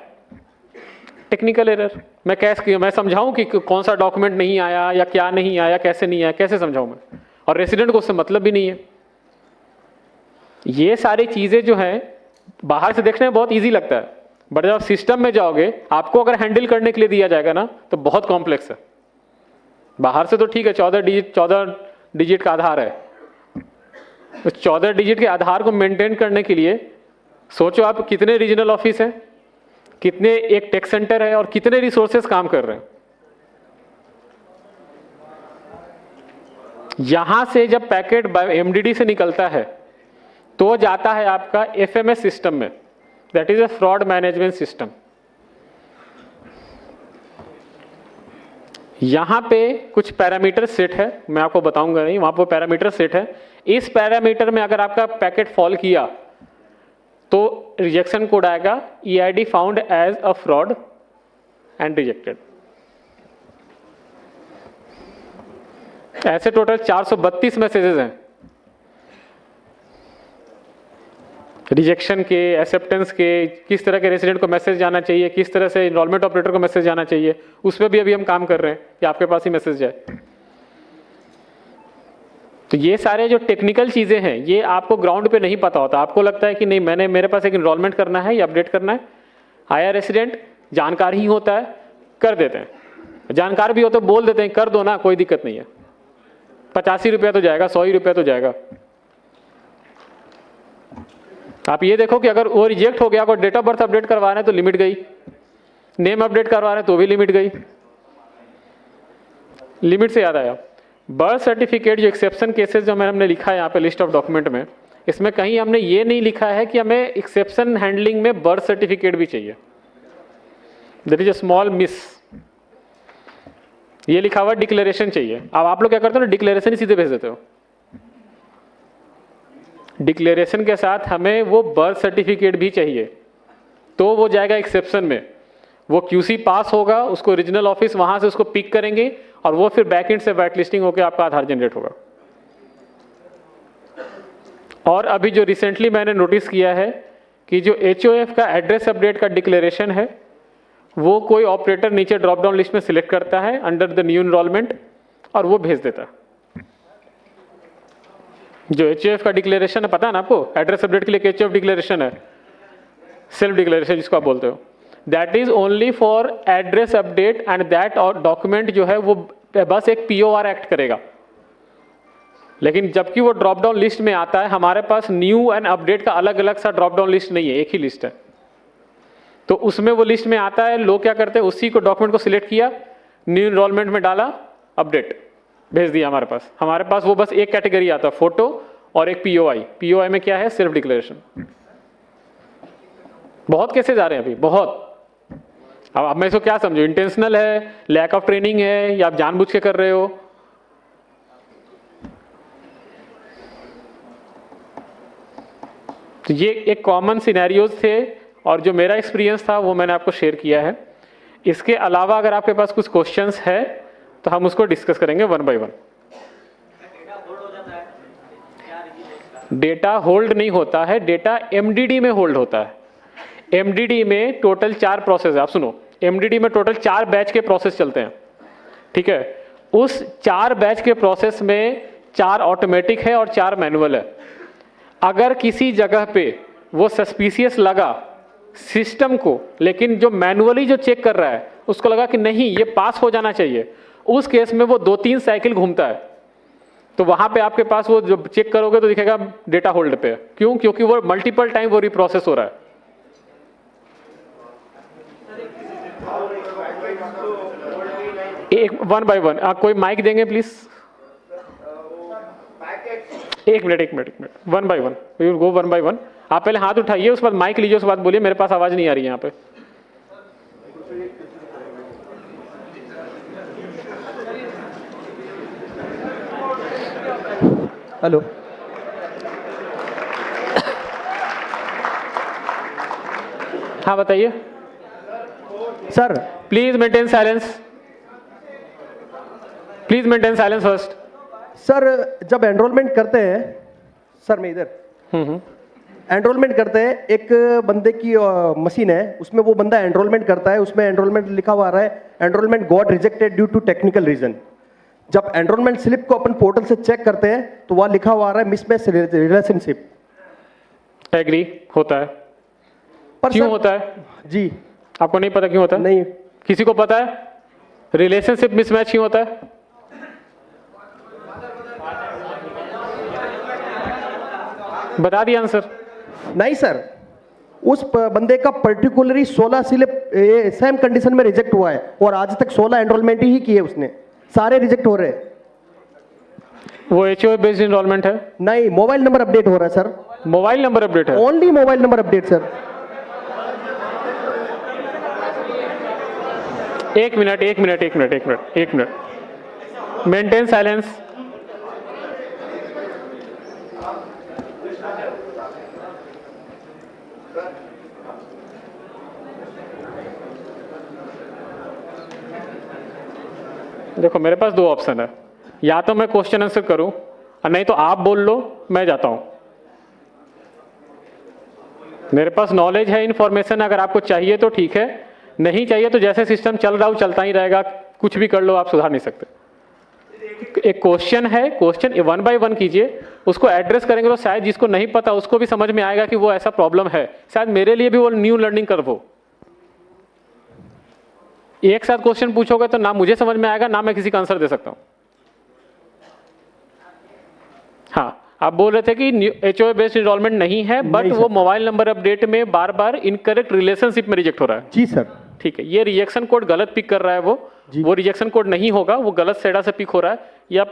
टेक्निकल एरर। मैं समझाऊं कि कौन सा डॉक्यूमेंट नहीं आया या क्या नहीं आया, कैसे नहीं आया, कैसे समझाऊं मैं? और रेसिडेंट को उससे मतलब भी नहीं है। ये सारी चीजें जो हैं बाहर से देखने में बहुत इजी लगता है, बट जब आप सिस्टम में जाओगे, आपको अगर हैंडल करने के लिए दिया जाएगा ना, तो बहुत कॉम्प्लेक्स है। बाहर से तो ठीक है, 14 डिजिट का आधार है। उस 14 डिजिट के आधार को मेंटेन करने के लिए सोचो आप कितने रीजनल ऑफिस हैं, कितने एक टेक सेंटर है और कितने रिसोर्सेस काम कर रहे हैं। यहां से जब पैकेट एमडीडी से निकलता है तो जाता है आपका एफएमएस सिस्टम में, that is a fraud management system. यहां पे कुछ पैरामीटर सेट है, मैं आपको बताऊंगा नहीं, वहां पर पैरामीटर सेट है। इस पैरामीटर में अगर आपका पैकेट फॉल किया तो रिजेक्शन कोड आएगा, EID found as a fraud and rejected. ऐसे टोटल 432 मैसेजेस हैं, रिजेक्शन के, एक्सेप्टेंस के, किस तरह के रेसिडेंट को मैसेज जाना चाहिए, किस तरह से इनरोलमेंट ऑपरेटर को मैसेज जाना चाहिए, उस पर भी अभी हम काम कर रहे हैं कि आपके पास ही मैसेज जाए। तो ये सारे जो टेक्निकल चीजें हैं, ये आपको ग्राउंड पे नहीं पता होता। आपको लगता है कि नहीं, मेरे पास एक इनरोलमेंट करना है या अपडेट करना है, आया रेसिडेंट, जानकार ही होता है, कर देते हैं। जानकार भी हो तो बोल देते हैं कर दो ना, कोई दिक्कत नहीं है, 85 रुपया तो जाएगा, 100 रुपया तो जाएगा। आप ये देखो कि अगर वो रिजेक्ट हो गया, अगर डेट ऑफ बर्थ अपडेट करवा रहे हैं तो लिमिट गई, नेम अपडेट करवा रहे हैं तो भी लिमिट गई। लिमिट से याद आया, बर्थ सर्टिफिकेट जो एक्सेप्शन केसेस जो हमने लिखा है यहाँ पे लिस्ट ऑफ डॉक्यूमेंट में, इसमें कहीं हमने ये नहीं लिखा है कि हमें एक्सेप्शन हैंडलिंग में बर्थ सर्टिफिकेट भी चाहिए। There is a small miss, ये लिखा हुआ डिक्लेरेशन चाहिए। अब आप लोग क्या करते हो ना, डिक्लेरेशन ही सीधे भेज देते हो। डिक्लेरेशन के साथ हमें वो बर्थ सर्टिफिकेट भी चाहिए, तो वो जाएगा एक्सेप्शन में, वो क्यूसी पास होगा, उसको रीजनल ऑफिस वहां से उसको पिक करेंगे और वो फिर बैकएंड से वाइट लिस्टिंग होकर आपका आधार जनरेट होगा। और अभी जो रिसेंटली मैंने नोटिस किया है कि जो एचओएफ का एड्रेस अपडेट का डिक्लेरेशन है, वो कोई ऑपरेटर नीचे ड्रॉप डाउन लिस्ट में सिलेक्ट करता है अंडर द न्यू एनरोलमेंट और वो भेज देता है। जो एचओएफ का डिक्लेरेशन है, पता है ना आपको, एड्रेस अपडेट के लिए एचओएफ डिक्लेरेशन है, सेल्फ डिक्लेरेशन जिसको आप बोलते हो, that is only for address update and that और डॉक्यूमेंट जो है वो बस एक POR एक्ट करेगा। लेकिन जबकि वो ड्रॉप डाउन लिस्ट में आता है, हमारे पास न्यू एंड अपडेट का अलग अलग सा ड्रॉप डाउन लिस्ट नहीं है, एक ही लिस्ट है। तो उसमें वो लिस्ट में आता है, लोग क्या करते हैं, उसी को डॉक्यूमेंट को सिलेक्ट किया, न्यू इनरोलमेंट में डाला, अपडेट भेज दिया हमारे पास। हमारे पास वो बस एक कैटेगरी आता है, फोटो और एक POI में क्या है, सेल्फ डिक्लेरेशन। बहुत केसेस आ रहे हैं अभी, बहुत। अब मैं इसको क्या समझू, इंटेंशनल है, लैक ऑफ ट्रेनिंग है, या आप जानबूझ के कर रहे हो? तो ये एक कॉमन सिनेरियोज थे और जो मेरा एक्सपीरियंस था वो मैंने आपको शेयर किया है। इसके अलावा अगर आपके पास कुछ क्वेश्चंस है तो हम उसको डिस्कस करेंगे one by one. Data hold नहीं होता है, डेटा MDD में होल्ड होता है। MDD में टोटल 4 प्रोसेस है, आप सुनो। MDD में टोटल 4 बैच के प्रोसेस चलते हैं, ठीक है। उस 4 बैच के प्रोसेस में 4 ऑटोमेटिक है और 4 मैनुअल है। अगर किसी जगह पे वो सस्पिशियस लगा सिस्टम को, लेकिन जो मैनुअली जो चेक कर रहा है उसको लगा कि नहीं ये पास हो जाना चाहिए, उस केस में वो 2-3 साइकिल घूमता है। तो वहां पे आपके पास वो जो चेक करोगे तो दिखेगा डेटा होल्ड पे। क्यों? क्योंकि वो मल्टीपल टाइम वो रिप्रोसेस हो रहा है। एक वन बाय वन। आप कोई माइक देंगे प्लीज? एक minute, one by one, we will go one by one. आप पहले हाथ उठाइए, उसके बाद माइक लीजिए, उसके बाद बोलिए। मेरे पास आवाज नहीं आ रही है यहाँ पे। हेलो हाँ बताइए sir. Please maintain silence, please maintain silence first. Sir जब एनरोलमेंट करते हैं, सर मैं इधर एनरोलमेंट करते हैं, एक बंदे की मशीन है, उसमें वो बंदा एनरोलमेंट करता है, उसमें एनरोलमेंट लिखा हुआ आ रहा है enrolment got rejected due to technical reason. जब एनरोलमेंट स्लिप को अपन पोर्टल से चेक करते हैं तो वहां लिखा हुआ आ रहा है मिसमैच रिलेशनशिप। एग्री होता है, पर क्यों सर, होता है जी आपको नहीं पता क्यों होता है? नहीं। किसी को पता है रिलेशनशिप मिसमैच क्यों होता है? बता दिया आंसर। नहीं सर, उस बंदे का पर्टिकुलरली 16 स्लिप सेम कंडीशन में रिजेक्ट हुआ है और आज तक 16 एनरोलमेंट ही किए उसने, सारे रिजेक्ट हो रहे हैं। वो HOA बेस्ड इनरोलमेंट है? नहीं, मोबाइल नंबर अपडेट हो रहा है सर। मोबाइल नंबर अपडेट है? Only mobile number update sir. एक मिनट, मेंटेन साइलेंस। देखो मेरे पास 2 ऑप्शन है, या तो मैं क्वेश्चन आंसर करूं और नहीं तो आप बोल लो, मैं जाता हूं। मेरे पास नॉलेज है, इंफॉर्मेशन अगर आपको चाहिए तो ठीक है, नहीं चाहिए तो जैसे सिस्टम चल रहा हो चलता ही रहेगा, कुछ भी कर लो, आप सुधार नहीं सकते। एक क्वेश्चन है, क्वेश्चन 1 बाय 1 कीजिए, उसको एड्रेस करेंगे तो शायद जिसको नहीं पता उसको भी समझ में आएगा कि वो ऐसा प्रॉब्लम है, शायद मेरे लिए भी वो न्यू लर्निंग कर्व हो। एक साथ क्वेश्चन पूछोगे तो ना मुझे समझ में आएगा ना मैं किसी का आंसर दे सकता हूं। हाँ, आप बोल रहे थे कि HOA बेस्ड इनरोलमेंट नहीं है, बट वो मोबाइल नंबर अपडेट में बार बार इनकरेक्ट रिलेशनशिप में रिजेक्ट हो रहा है। जी सर। ठीक है, ये रिजेक्शन कोड गलत पिक कर रहा है, वो रिजेक्शन कोड नहीं होगा, वो गलत सेडा से पिक हो रहा है। या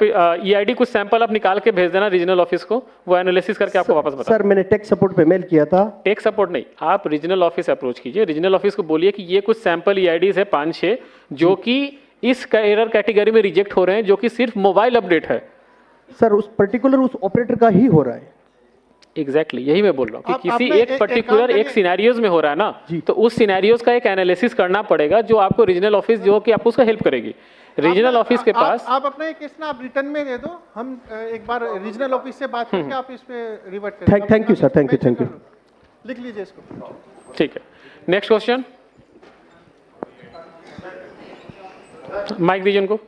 EID कुछ सैंपल आप निकाल के भेज देना रीजनल ऑफिस को, वो एनालिसिस करके आपको वापस बता। सर मैंने टेक सपोर्ट पे मेल किया था। टेक सपोर्ट नहीं, आप रीजनल ऑफिस अप्रोच कीजिए, रीजनल ऑफिस को बोलिए कि ये कुछ सैंपल EIDs है 5-6 जो कि इस एरर कैटेगरी में रिजेक्ट हो रहे हैं, जो कि सिर्फ मोबाइल अपडेट है। सर उस पर्टिकुलर उस ऑपरेटर का ही हो रहा है। एग्जैक्टली यही मैं बोल रहा हूँ कि किसी एक पर्टिकुलर एक सिनेरियोज में हो रहा है ना, तो उस सिनेरियोज का एक एनालिसिस करना पड़ेगा जो आपको रीजनल ऑफिस जो कि आपको उसका हेल्प करेगी। रीजनल ऑफिस के पास आप अपना एक केस ना आप रिटर्न में दे दो, हम एक बार रीजनल ऑफिस से बात करके आप इस पे रिवर्ट करें। Thank you sir, thank you. लिख लीजिए इसको। ठीक है, नेक्स्ट क्वेश्चन। माइक दीजिए उनको।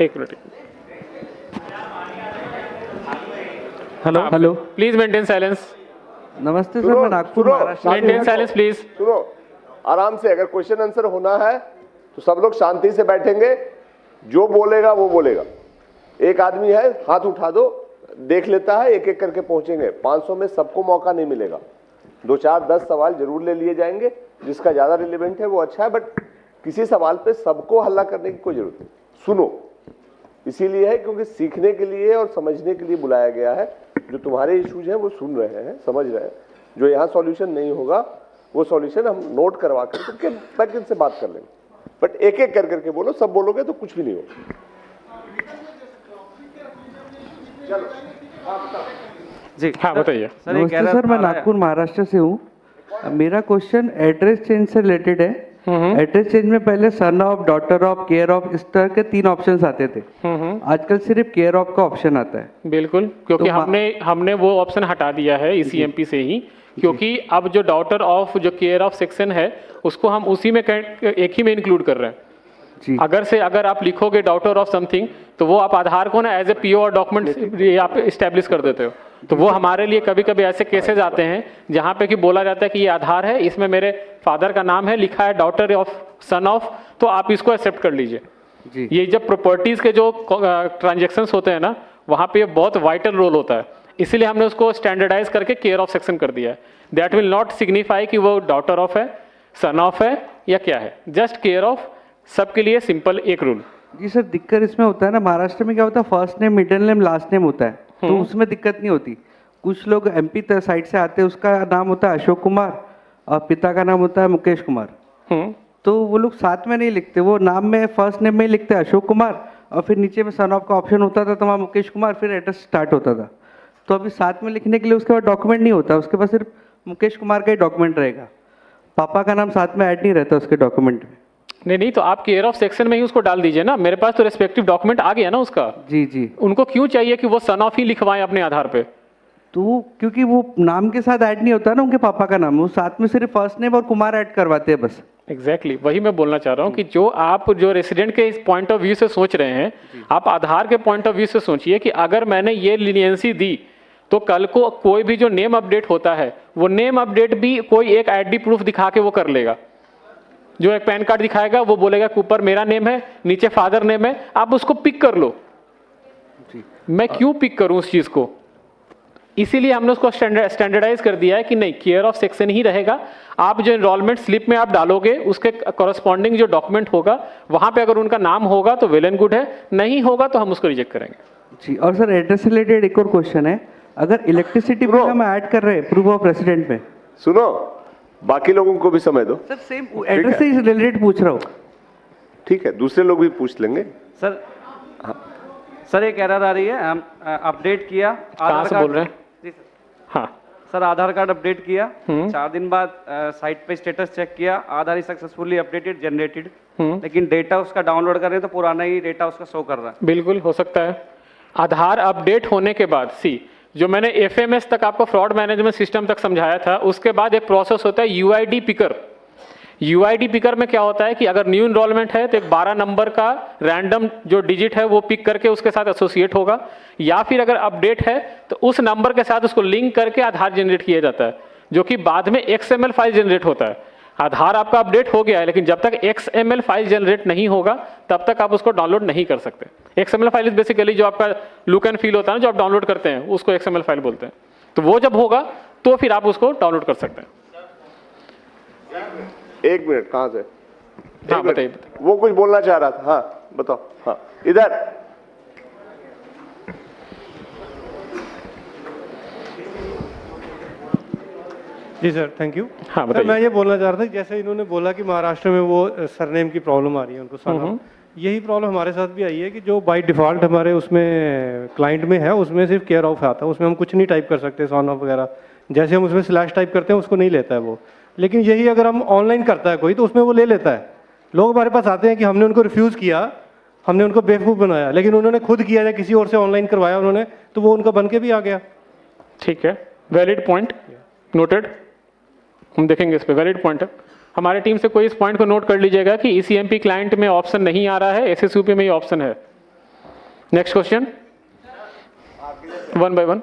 एक minute. Hello please maintain silence. नमस्ते सर, मैं Nagpur Maharashtra. Maintain silence please. सुनो आराम से, अगर क्वेश्चन आंसर होना है तो सब लोग शांति से बैठेंगे, जो बोलेगा वो बोलेगा। एक आदमी है, हाथ उठा दो, देख लेता है, एक एक करके पहुंचेंगे। 500 में सबको मौका नहीं मिलेगा, 2 4 10 सवाल जरूर ले लिए जाएंगे, जिसका ज्यादा रिलेवेंट है वो अच्छा है, बट किसी सवाल पे सबको हल्ला करने की कोई जरूरत नहीं। सुनो, इसीलिए है क्योंकि सीखने के लिए और समझने के लिए बुलाया गया है। जो तुम्हारे इश्यूज हैं वो सुन रहे हैं, समझ रहे हैं। जो यहाँ सॉल्यूशन नहीं होगा वो सॉल्यूशन हम नोट करवा करके बैक से बात कर लेंगे, बट एक एक कर करके बोलो। सब बोलोगे तो कुछ भी नहीं होगा। चलो जी हाँ बताइए। सर, ये कह रहा सर मैं था नागपुर महाराष्ट्र से हूँ। मेरा क्वेश्चन एड्रेस चेंज से रिलेटेड है। एड्रेस चेंज में पहले son of, daughter of, care of, इस तरह के 3 ऑप्शंस आते थे। आजकल सिर्फ केयर ऑफ का ऑप्शन आता है। बिल्कुल, क्योंकि हमने वो ऑप्शन हटा दिया है ECMP से ही, क्योंकि अब जो डॉटर ऑफ, जो केयर ऑफ सेक्शन है, उसको हम उसी में एक ही में इंक्लूड कर रहे हैं जी। अगर आप लिखोगे डॉटर ऑफ समथिंग, तो वो आप आधार को ना एज ए PO और डॉक्यूमेंट आप इस्टेब्लिश कर देते हो। तो वो हमारे लिए कभी कभी ऐसे केसेस आते हैं जहाँ पे कि बोला जाता है कि ये आधार है, इसमें मेरे फादर का नाम है, लिखा है डॉटर ऑफ, सन ऑफ, तो आप इसको एक्सेप्ट कर लीजिए जी। ये जब प्रॉपर्टीज के जो ट्रांजेक्शंस होते हैं ना, वहाँ पे ये बहुत वाइटल रोल होता है। इसीलिए हमने उसको स्टैंडर्डाइज करके केयर ऑफ सेक्शन कर दिया है। दैट विल नॉट सिग्निफाई कि वो डॉटर ऑफ है, सन ऑफ है या क्या है, जस्ट केयर ऑफ। सबके लिए सिंपल एक रूल। जी सर, दिक्कत इसमें होता है ना, महाराष्ट्र में क्या होता है, first name, middle name, last name होता है, तो उसमें दिक्कत नहीं होती। कुछ लोग MP साइड से आते हैं, उसका नाम होता है अशोक कुमार और पिता का नाम होता है मुकेश कुमार, तो वो लोग साथ में नहीं लिखते, वो नाम में फर्स्ट नेम में ही लिखते हैं अशोक कुमार, और फिर नीचे में सन ऑफ का ऑप्शन होता था, तो वहाँ मुकेश कुमार, फिर एड्रेस स्टार्ट होता था। तो अभी साथ में लिखने के लिए उसके बाद डॉक्यूमेंट नहीं होता, उसके पास सिर्फ मुकेश कुमार का ही डॉक्यूमेंट रहेगा, पापा का नाम साथ में ऐड नहीं रहता उसके डॉक्यूमेंट में। नहीं, तो आप केयर ऑफ सेक्शन में ही उसको डाल दीजिए ना। मेरे पास तो रेस्पेक्टिव डॉक्यूमेंट आ गया ना उसका। जी जी। उनको क्यों चाहिए कि वो सन ऑफ ही लिखवाएं अपने आधार पे? तो क्योंकि वो नाम के साथ ऐड नहीं होता ना उनके पापा का नाम, वो साथ में सिर्फ फर्स्ट नेम और कुमार ऐड करवाते हैं बस। एग्जैक्टली वही मैं बोलना चाह रहा हूँ कि जो रेसिडेंट के इस पॉइंट ऑफ व्यू से सोच रहे हैं, आप आधार के पॉइंट ऑफ व्यू से सोचिए कि अगर मैंने ये लीनियंसी दी, तो कल को कोई भी जो नेम अपडेट होता है, वो नेम अपडेट भी कोई एक ID प्रूफ दिखा के वो कर लेगा। जो एक पैन कार्ड दिखाएगा, वो बोलेगा कि ऊपर मेरा नेम है, नीचे फादर नेम है, आप उसको पिक कर लो। मैं क्यों पिक करूं उस चीज को? इसीलिए हमने उसको स्टैंडर्डाइज कर दिया है कि नहीं, केयर ऑफ सेक्शन ही रहेगा। आप जो एनरोलमेंट स्लिप में आप डालोगे, उसके कॉरस्पॉन्डिंग जो डॉक्यूमेंट होगा, वहां पे अगर उनका नाम होगा तो वेल एंड गुड है, नहीं होगा तो हम उसको रिजेक्ट करेंगे। जी। और सर एड्रेस से रिलेटेड एक और क्वेश्चन है, अगर इलेक्ट्रिसिटी बिल हम ऐड कर रहे हैं प्रूफ ऑफ रेसिडेंट में, सुनो, बाकी लोगों को भी समय दो। सर सेम एड्रेस से रिलेटेड पूछ रहा हूँ। ठीक है, दूसरे लोग भी पूछ लेंगे। सर सर ये कह रही है, हम अपडेट किया कहाँ से बोल रहे हैं? जी सर। हाँ सर आधार कार्ड अपडेट किया, 4 दिन बाद साइट पे स्टेटस चेक किया, आधार इज सक्सेसफुली अपडेटेड जनरेटेड, लेकिन डेटा उसका डाउनलोड कर रहे हैं तो पुराना ही डेटा उसका शो कर रहा है। बिल्कुल हो सकता है। आधार अपडेट होने के बाद जो मैंने FMS तक आपको फ्रॉड मैनेजमेंट सिस्टम तक समझाया था, उसके बाद एक प्रोसेस होता है UID पिकर। UID पिकर में क्या होता है कि अगर न्यू इनरोलमेंट है तो एक 12 नंबर का रैंडम जो डिजिट है वो पिक करके उसके साथ एसोसिएट होगा, या फिर अगर अपडेट है तो उस नंबर के साथ उसको लिंक करके आधार जनरेट किया जाता है, जो कि बाद में XML फाइल जनरेट होता है। आधार आपका अपडेट हो गया है, लेकिन जब तक XML फाइल जनरेट नहीं होगा तब तक आप उसको डाउनलोड नहीं कर सकते। XML फाइल इज बेसिकली जो आपका लुक एंड फील होता है ना, जो आप डाउनलोड करते हैं, उसको XML फाइल बोलते हैं। तो वो जब होगा तो फिर आप उसको डाउनलोड कर सकते हैं। 1 मिनट, कहाँ से? हाँ बताइए। वो कुछ बोलना चाह रहा था। हाँ बताओ। हाँ इधर। जी सर, थैंक यू। हाँ सर बताइए। मैं ये बोलना चाह रहा था, जैसे इन्होंने बोला कि महाराष्ट्र में वो सरनेम की प्रॉब्लम आ रही है उनको, सरनेम, यही प्रॉब्लम हमारे साथ भी आई है कि जो बाय डिफ़ॉल्ट हमारे उसमें क्लाइंट में है, उसमें सिर्फ केयर ऑफ आता है, उसमें हम कुछ नहीं टाइप कर सकते, सन ऑफ वगैरह, जैसे हम उसमें स्लैश टाइप करते हैं उसको नहीं लेता है वो। लेकिन यही अगर हम ऑनलाइन करता है कोई तो उसमें वो ले लेता है। लोग हमारे पास आते हैं कि हमने उनको रिफ्यूज़ किया, हमने उनको बेवकूफ़ बनाया, लेकिन उन्होंने खुद किया या किसी और से ऑनलाइन करवाया उन्होंने, तो वो उनका बन के भी आ गया। ठीक है, वैलिड पॉइंट, नोटेड। हम देखेंगे इस पे, वैलिड पॉइंट है। हमारे टीम से कोई इस पॉइंट को नोट कर लीजिएगा कि ECMP क्लाइंट में ऑप्शन नहीं आ रहा है, SSUP में ही ऑप्शन है। Next question, 1 by 1।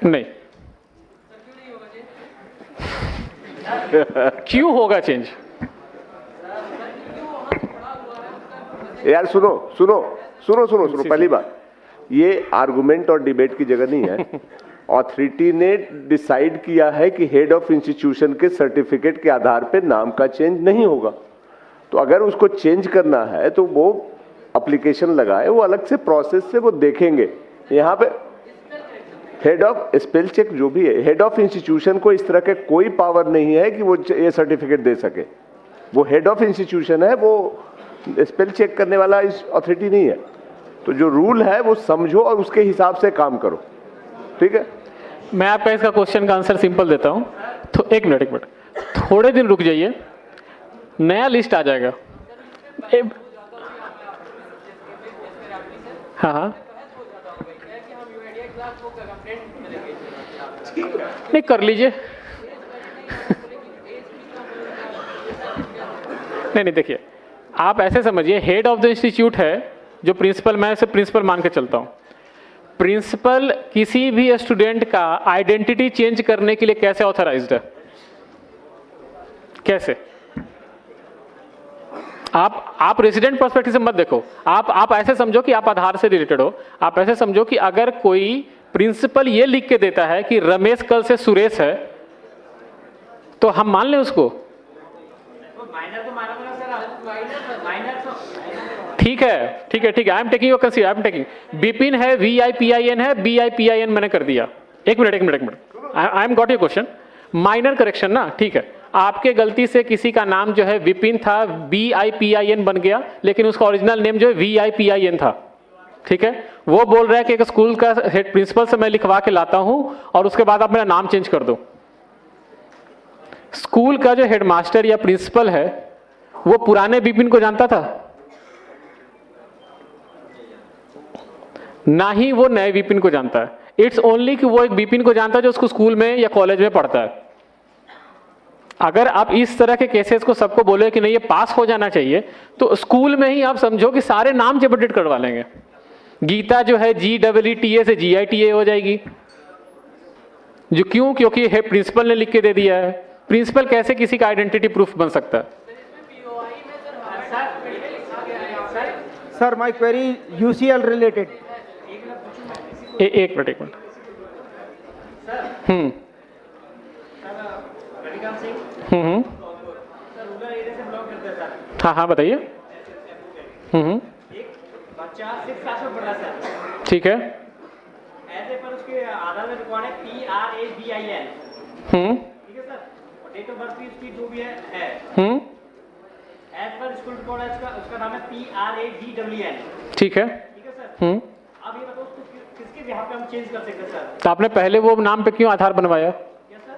नहीं, क्यों होगा चेंज? यार सुनो सुनो सुनो सुनो सुनो, पहली बात ये आर्गुमेंट और डिबेट की जगह नहीं है। ऑथोरिटी ने डिसाइड किया है कि हेड ऑफ इंस्टीट्यूशन के सर्टिफिकेट के आधार पे नाम का चेंज नहीं होगा, तो अगर उसको चेंज करना है तो वो एप्लीकेशन लगाए, वो अलग से प्रोसेस से वो देखेंगे। यहाँ पे हेड ऑफ स्पेल चेक जो भी है, हेड ऑफ इंस्टीट्यूशन को इस तरह के कोई पावर नहीं है कि वो ये सर्टिफिकेट दे सके। वो हेड ऑफ इंस्टीट्यूशन है, वो स्पेल चेक करने वाला इस अथॉरिटी नहीं है। तो जो रूल है वो समझो और उसके हिसाब से काम करो, ठीक है? मैं आपका इसका क्वेश्चन का आंसर सिंपल देता हूं। तो एक मिनट, थोड़े दिन रुक जाइए, नया लिस्ट आ जाएगा। हाँ, नहीं कर लीजिए। नहीं, देखिए आप ऐसे समझिए, हेड ऑफ द इंस्टीट्यूट है जो प्रिंसिपल, मैं इसे प्रिंसिपल मान के चलता हूं। प्रिंसिपल किसी भी स्टूडेंट का आइडेंटिटी चेंज करने के लिए कैसे ऑथराइज्ड है? कैसे? आप रेजिडेंट पर्सपेक्टिव से मत देखो। आप ऐसे समझो कि आप आधार से रिलेटेड हो। आप ऐसे समझो कि अगर कोई प्रिंसिपल ये लिख के देता है कि रमेश कल से सुरेश है, तो हम मान लें उसको? ठीक है, I am taking your consider, I am taking. Bipin है, VIPIN है, BIPIN मैंने कर दिया। एक minute, I am got your question. Minor correction ना, ठीक है। आपके गलती से किसी का नाम जो है विपिन था, BIPIN बन गया, लेकिन उसका ओरिजिनल नेम जो है VIPIN था, ठीक है। वो बोल रहा है कि एक स्कूल का हेड प्रिंसिपल से मैं लिखवा के लाता हूं और उसके बाद आप मेरा नाम चेंज कर दो। स्कूल का जो हेडमास्टर या प्रिंसिपल है वो पुराने विपिन को जानता था? ना ही वो नए विपिन को जानता है। इट्स ओनली कि वो एक विपिन को जानता है जो उसको स्कूल में या कॉलेज में पढ़ता है। अगर आप इस तरह के केसेस को सबको बोले कि नहीं ये पास हो जाना चाहिए, तो स्कूल में ही आप समझो कि सारे नाम जब अपडेट करवा लेंगे। गीता जो है GEETA से GITA हो जाएगी। जो क्यों? क्योंकि है प्रिंसिपल ने लिख के दे दिया है। प्रिंसिपल कैसे किसी का आइडेंटिटी प्रूफ बन सकता है? Sir my query UCL related. एक मिनट। हाँ बताइए। बच्चा 6 क्लास में पढ़ रहा है, ठीक है। ऐसे पर उसके आधार में रिकॉर्ड है PRABIN, ठीक है सर। और डेट ऑफ बर्थ भी उसकी जो भी है एज पर स्कूल रिकॉर्ड है, उसका नाम है PRADWN, ठीक है सर। अब ये बताओ किसके यहाँ पे हम चेंज कर सकते हैं सर? तो आपने पहले वो नाम पे क्यों आधार बनवाया? क्या सर?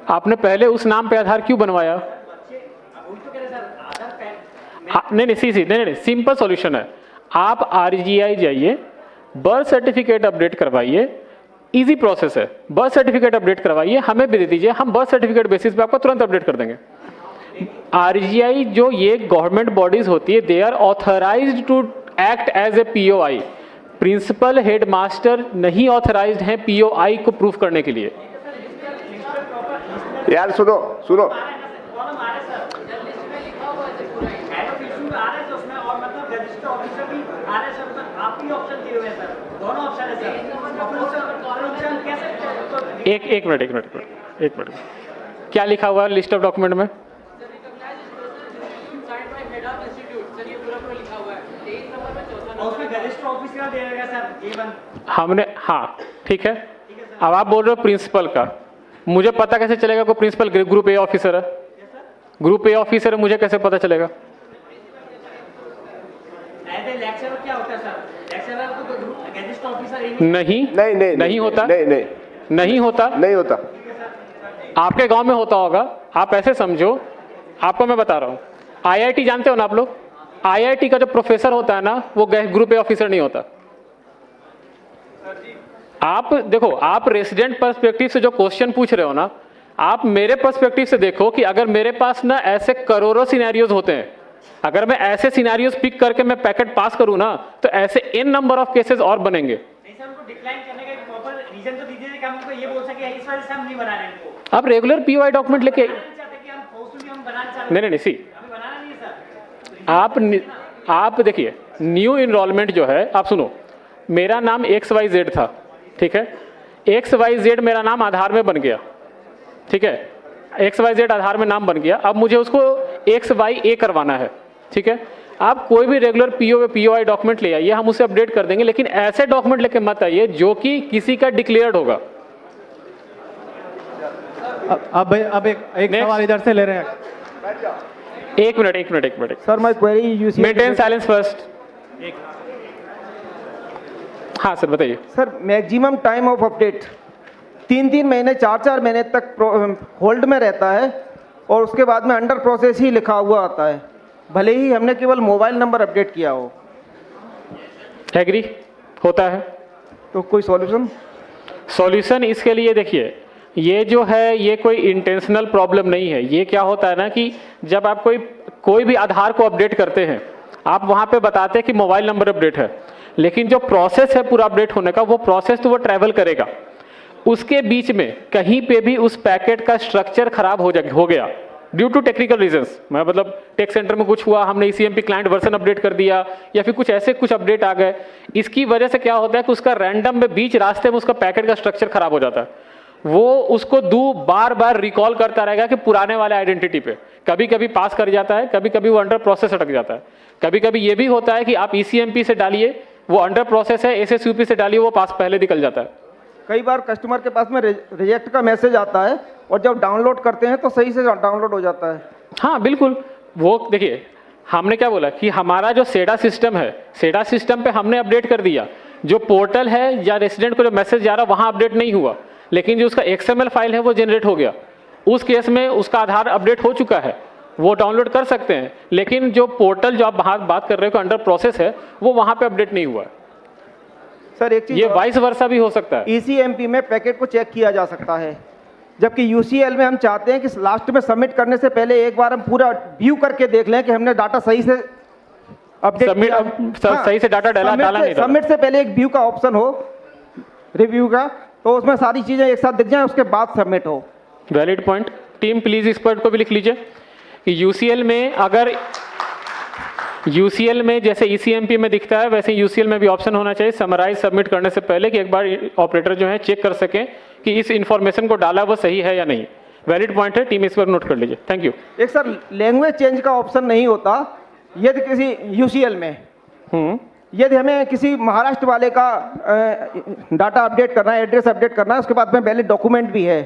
आपने पहले उस नाम पे आधार क्यों बनवाया? बच्चे अब वही तो कह रहे सर, आधार नहीं, सिंपल सॉल्यूशन है। आप RGI जाइए, बर्थ सर्टिफिकेट अपडेट करवाइए, इजी प्रोसेस है। बर्थ सर्टिफिकेट अपडेट करवाइए, हमें भी दे दीजिए, हम बर्थ सर्टिफिकेट बेसिस पे आपको तुरंत अपडेट कर देंगे। RGI जो ये गवर्नमेंट बॉडीज होती है, they are authorised to act as a POI। Principal headmaster नहीं ऑथराइज्ड हैं POI को प्रूफ करने के लिए। यार सुनो सुनो, एक मिनट, क्या लिखा हुआ है लिस्ट ऑफ डॉक्यूमेंट में? हमने, हाँ ठीक है। अब आप बोल रहे हो प्रिंसिपल का, मुझे पता कैसे चलेगा कोई प्रिंसिपल ग्रुप A ऑफिसर है? ग्रुप A ऑफिसर है, मुझे कैसे पता चलेगा? क्या होता है सर? लेक्चरर तो गेजिस्ट ऑफिसर नहीं होता। आपके गांव में होता होगा। आप ऐसे समझो, आपको मैं बता रहा हूं, IIT जानते हो ना आप लोग? IIT का जो प्रोफेसर होता है ना, वो ग्रुप A ऑफिसर नहीं होता। आप देखो, आप रेसिडेंट पर्सपेक्टिव से जो क्वेश्चन पूछ रहे हो ना, आप मेरे पर्सपेक्टिव से देखो कि अगर मेरे पास ना ऐसे करोड़ों सिनेरियोज होते हैं अगर मैं ऐसे सिनेरियोस पिक करके मैं पैकेट पास करूं ना, तो ऐसे इन नंबर ऑफ केसेस और बनेंगे। नहीं सर, उनको डिक्लाइन करने का एक प्रॉपर रीजन तो दीजिए कि हम उनको ये बोल सके इस वजह से हम नहीं बना रहे इनको। आप रेगुलर पीओआई डॉक्यूमेंट लेके चाहते कि हम फोर्सफुली हम बनाना चाहते हैं। नहीं, सी हमें बनाना नहीं है सर। आप देखिए, न्यू इनरोलमेंट जो है, आप सुनो, मेरा नाम XYZ था, ठीक है, XYZ मेरा नाम आधार में बन गया, ठीक है, XYZ आधार में नाम बन गया, अब मुझे उसको XYA करवाना है, ठीक है। आप कोई भी रेगुलर पीओआई डॉक्यूमेंट ले आइए, हम उसे अपडेट कर देंगे, लेकिन ऐसे डॉक्यूमेंट लेके मत आइए जो कि किसी का डिक्लेयर्ड होगा। अब एक सवाल इधर से ले रहे हैं। एक minute sir my query UC maintain silence first. हाँ सर बताइए। Sir maximum time of update 3 महीने 4 महीने तक होल्ड में रहता है और उसके बाद में अंडर प्रोसेस ही लिखा हुआ आता है, भले ही हमने केवल मोबाइल नंबर अपडेट किया हो। एग्री होता है। तो कोई सॉल्यूशन इसके लिए देखिए, ये जो है ये कोई इंटेंशनल प्रॉब्लम नहीं है। ये क्या होता है ना कि जब आप कोई भी आधार को अपडेट करते हैं, आप वहाँ पे बताते हैं कि मोबाइल नंबर अपडेट है, लेकिन जो प्रोसेस है पूरा अपडेट होने का, वो प्रोसेस तो वो ट्रैवल करेगा, उसके बीच में कहीं पे भी उस पैकेट का स्ट्रक्चर खराब हो गया ड्यू टू टेक्निकल रीजंस, मैं मतलब टेक सेंटर में कुछ हुआ, हमने ECMP क्लाइंट वर्जन अपडेट कर दिया, या फिर कुछ अपडेट आ गए, इसकी वजह से क्या होता है कि उसका रैंडम में बीच रास्ते में उसका पैकेट का स्ट्रक्चर खराब हो जाता है। वो उसको बार बार रिकॉल करता रहेगा कि पुराने वाले आइडेंटिटी पे, कभी कभी पास कर जाता है, कभी कभी वो अंडर प्रोसेस अटक जाता है, कभी कभी ये भी होता है कि आप ECMP से डालिए, वो अंडर प्रोसेस है, SSUP से डालिए, वो पास पहले निकल जाता है। कई बार कस्टमर के पास में रिजेक्ट का मैसेज आता है और जब डाउनलोड करते हैं तो सही से डाउनलोड हो जाता है। हाँ बिल्कुल, वो देखिए हमने क्या बोला कि हमारा जो सेडा सिस्टम है, सेडा सिस्टम पे हमने अपडेट कर दिया, जो पोर्टल है या रेसिडेंट को जो मैसेज जा रहा है वहाँ अपडेट नहीं हुआ, लेकिन जो उसका XML फाइल है वो जनरेट हो गया, उस केस में उसका आधार अपडेट हो चुका है, वो डाउनलोड कर सकते हैं, लेकिन जो पोर्टल जो आप बात कर रहे हो अंडर प्रोसेस है, वो वहाँ पे अपडेट नहीं हुआ है। सर एक चीज, ये वाइस वर्सा भी हो सकता है। ECMP में पैकेट को चेक किया जा सकता है, जबकि UCL में हम चाहते हैं कि लास्ट में सबमिट करने से पहले एक बार हम पूरा व्यू करके देख लें कि हमने डाटा सही से अपडेट सही से डाटा डाला नहीं। सबमिट से पहले एक व्यू का ऑप्शन हो, रिव्यू का, तो उसमें सारी चीजें एक साथ दिख जाएं, उसके बाद सबमिट हो। Valid point. टीम प्लीज इस पॉइंट को भी लिख लीजिए कि UCL में अगर UCL में जैसे ECMP में दिखता है, वैसे UCL में भी ऑप्शन होना चाहिए समराइज सबमिट करने से पहले, कि एक बार ऑपरेटर जो है चेक कर सके कि इस इंफॉर्मेशन को डाला वो सही है या नहीं। वैलिड पॉइंट है, टीम इस पर नोट कर लीजिए। Thank you. एक सर लैंग्वेज चेंज का ऑप्शन नहीं होता यदि किसी UCL में यदि हमें किसी महाराष्ट्र वाले का डाटा अपडेट करना है, एड्रेस अपडेट करना है, उसके बाद में वैलिड डॉक्यूमेंट भी है,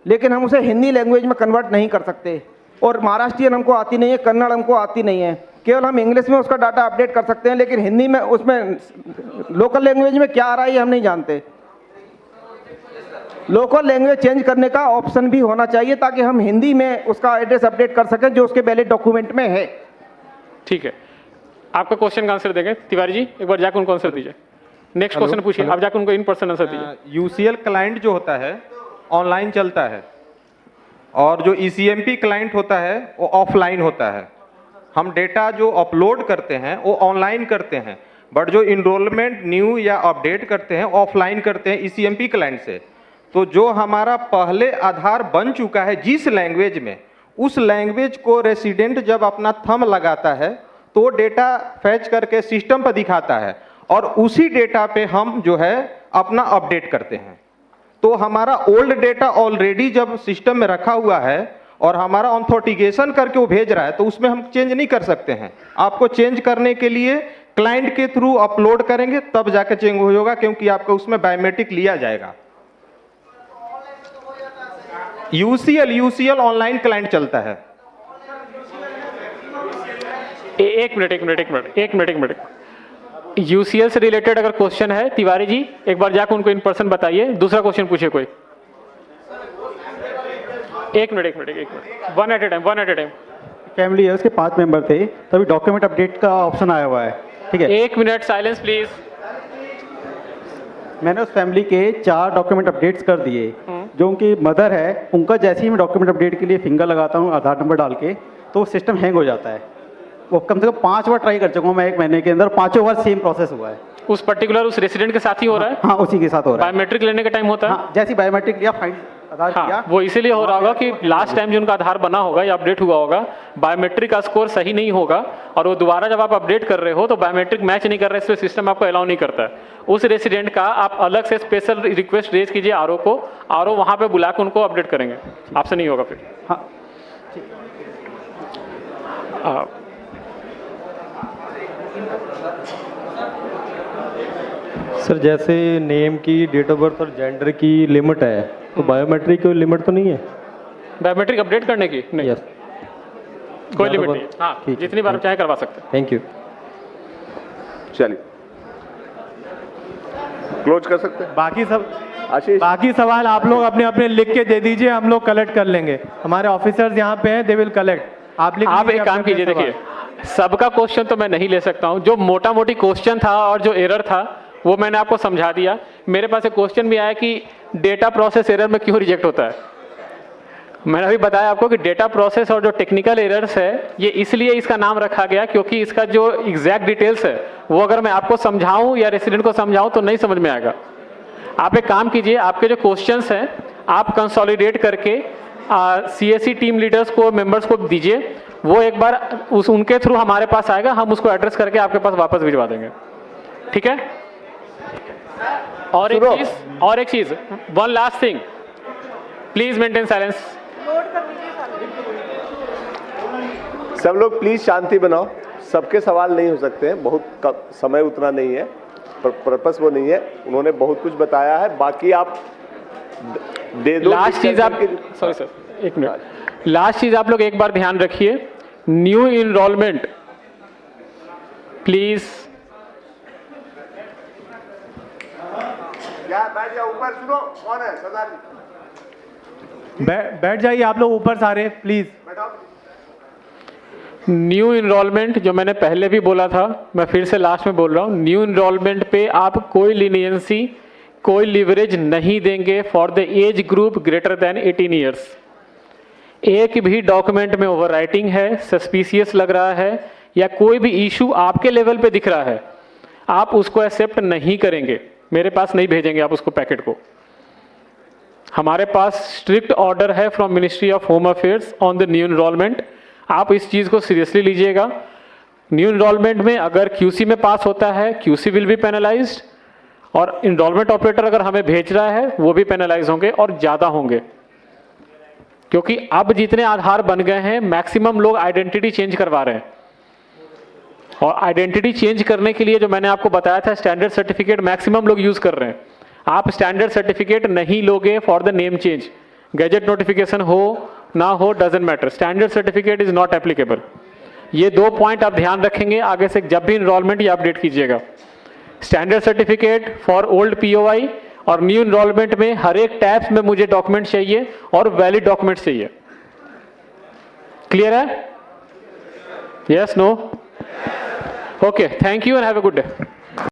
लेकिन हम उसे हिंदी लैंग्वेज में कन्वर्ट नहीं कर सकते, और महाराष्ट्रियन हमको आती नहीं है, कन्नड़ हमको आती नहीं है, केवल हम इंग्लिश में उसका डाटा अपडेट कर सकते हैं, लेकिन हिंदी में उसमें लोकल लैंग्वेज में क्या आ रहा है ये हम नहीं जानते। लोकल लैंग्वेज चेंज करने का ऑप्शन भी होना चाहिए ताकि हम हिंदी में उसका एड्रेस अपडेट कर सकें जो उसके वैलिड डॉक्यूमेंट में है। ठीक है, आपका क्वेश्चन का आंसर देंगे तिवारी जी, एक बार जाकर उनको आंसर दीजिए। नेक्स्ट क्वेश्चन पूछिए, आप जाकर उनको इन पर्सन आंसर दीजिए। UCL क्लाइंट जो होता है ऑनलाइन चलता है और जो ECMP क्लाइंट होता है वो ऑफलाइन होता है। हम डेटा जो अपलोड करते हैं वो ऑनलाइन करते हैं, बट जो इनरोलमेंट न्यू या अपडेट करते हैं ऑफलाइन करते हैं ECMP क्लाइंट से। तो जो हमारा पहले आधार बन चुका है जिस लैंग्वेज में, उस लैंग्वेज को रेसिडेंट जब अपना थंब लगाता है तो डेटा फैच करके सिस्टम पर दिखाता है और उसी डेटा पे हम जो है अपना अपडेट करते हैं। तो हमारा ओल्ड डेटा ऑलरेडी जब सिस्टम में रखा हुआ है और हमारा ऑथेंटिकेशन करके वो भेज रहा है तो उसमें हम चेंज नहीं कर सकते हैं। आपको चेंज करने के लिए क्लाइंट के थ्रू अपलोड करेंगे तब जाके चेंज होगा, क्योंकि आपको उसमें बायोमेट्रिक लिया जाएगा। UCL ऑनलाइन क्लाइंट चलता है। एक मिनट। UCL से रिलेटेड अगर क्वेश्चन है तिवारी जी, एक बार जाकर उनको इन पर्सन बताइए। दूसरा क्वेश्चन पूछिए कोई। एक minute, one at a time. Family है, उसके 5 मेंबर थे, तभी डॉक्यूमेंट अपडेट का ऑप्शन आया हुआ है। ठीक है, 1 मिनट साइलेंस प्लीज। मैंने उस फैमिली के 4 डॉक्यूमेंट अपडेट्स कर दिए। जो उनकी मदर है, उनका जैसे ही मैं डॉक्यूमेंट अपडेट के लिए फिंगर लगाता हूँ आधार नंबर डाल के, तो सिस्टम हैंग हो जाता है। वो कम से कम 5 बार ट्राई कर चुका हूँ मैं 1 महीने के अंदर, 5 बार सेम प्रोसेस हुआ है। उस पर्टिकुलर उस रेसिडेंट के साथ ही हो रहा है? हाँ, उसी के साथ हो रहा है। बायोमेट्रिक लेने का टाइम होता है? हाँ, जैसे बायोमेट्रिक लिया, फाइल आधार किया। हाँ, वो इसीलिए हो रहा होगा कि लास्ट टाइम जो उनका आधार बना होगा या अपडेट हुआ होगा, बायोमेट्रिक का स्कोर सही नहीं होगा और वो दोबारा जब आप अपडेट कर रहे हो तो बायोमेट्रिक मैच नहीं कर रहे, इसलिए सिस्टम आपको अलाउ नहीं करता है। उस रेसिडेंट का आप अलग से स्पेशल रिक्वेस्ट रेज कीजिए आरओ को, आरओ वहाँ पे बुला के उनको अपडेट करेंगे, आपसे नहीं होगा फिर। हाँ, सर जैसे नेम की, डेट ऑफ बर्थ और जेंडर की लिमिट है, तो बायोमेट्रिक की लिमिट तो नहीं है? बायोमेट्रिक अपडेट करने की नहीं, यस, कोई लिमिट नहीं है। हाँ, जितनी बार चाहे करवा सकते हैं। Thank you. चलिए क्लोज कर सकते हैं। बाकी सवाल आप लोग अपने अपने लिख के दे दीजिए, हम लोग कलेक्ट कर लेंगे। हमारे ऑफिसर्स यहाँ पे हैं, दे विल कलेक्ट। आप एक काम कीजिए, देखिए सबका क्वेश्चन तो मैं नहीं ले सकता हूँ, जो मोटा मोटी क्वेश्चन था और जो एरर था वो मैंने आपको समझा दिया। मेरे पास एक क्वेश्चन भी आया कि डेटा प्रोसेस एरर में क्यों रिजेक्ट होता है। मैंने अभी बताया आपको कि डेटा प्रोसेस और जो टेक्निकल एरर्स है ये इसलिए इसका नाम रखा गया क्योंकि इसका जो एग्जैक्ट डिटेल्स है वो अगर मैं आपको समझाऊं या रेसिडेंट को समझाऊं तो नहीं समझ में आएगा। आप एक काम कीजिए, आपके जो क्वेश्चंस हैं आप कंसोलिडेट करके सीएससी टीम लीडर्स को, मेंबर्स को दीजिए, वो एक बार उनके थ्रू हमारे पास आएगा, हम उसको एड्रेस करके आपके पास वापस भिजवा देंगे, ठीक है। और एक चीज, one last thing, please maintain silence. सब लोग प्लीज शांति बनाओ, सबके सवाल नहीं हो सकते हैं, बहुत समय उतना नहीं है, पर्पस वो नहीं है, उन्होंने बहुत कुछ बताया है, बाकी आप दे दो। लास्ट चीज आप, सॉरी सर एक मिनट, लास्ट चीज आप लोग एक बार ध्यान रखिए, न्यू इनरोलमेंट प्लीज। बैठ जाओ ऊपर, सुनो कौन है सरदार जी, बैठ जाइए आप लोग ऊपर सारे प्लीज। न्यू इनरोलमेंट जो मैंने पहले भी बोला था, मैं फिर से लास्ट में बोल रहा हूँ, न्यू इनरोलमेंट पे आप कोई लीनियंसी, कोई लिवरेज नहीं देंगे for the age group greater than 18 years. एक भी डॉक्यूमेंट में ओवरराइटिंग है, सस्पिशियस लग रहा है या कोई भी इशू आपके लेवल पे दिख रहा है, आप उसको एक्सेप्ट नहीं करेंगे, मेरे पास नहीं भेजेंगे आप उसको पैकेट को। हमारे पास स्ट्रिक्ट ऑर्डर है from ministry of home affairs on the new enrolment, आप इस चीज़ को सीरियसली लीजिएगा। न्यू इनरोलमेंट में अगर क्यूसी में पास होता है, क्यूसी विल बी पेनलाइज्ड, और इनरोलमेंट ऑपरेटर अगर हमें भेज रहा है वो भी पेनलाइज होंगे और ज़्यादा होंगे, क्योंकि अब जितने आधार बन गए हैं मैक्सिमम लोग आइडेंटिटी चेंज करवा रहे हैं, और आइडेंटिटी चेंज करने के लिए जो मैंने आपको बताया था स्टैंडर्ड सर्टिफिकेट मैक्सिमम लोग यूज़ कर रहे हैं। आप स्टैंडर्ड सर्टिफिकेट नहीं लोगे for the name change, gadget notification हो ना हो doesn't matter, standard certificate is not applicable. ये 2 पॉइंट आप ध्यान रखेंगे आगे से जब भी इनरोलमेंट या अपडेट कीजिएगा। Standard certificate for old POI और न्यू इनरोलमेंट में हर एक टैब्स में मुझे डॉक्यूमेंट चाहिए और वैलिड डॉक्यूमेंट चाहिए। क्लियर है? Yes, no? Okay, thank you and have a good day.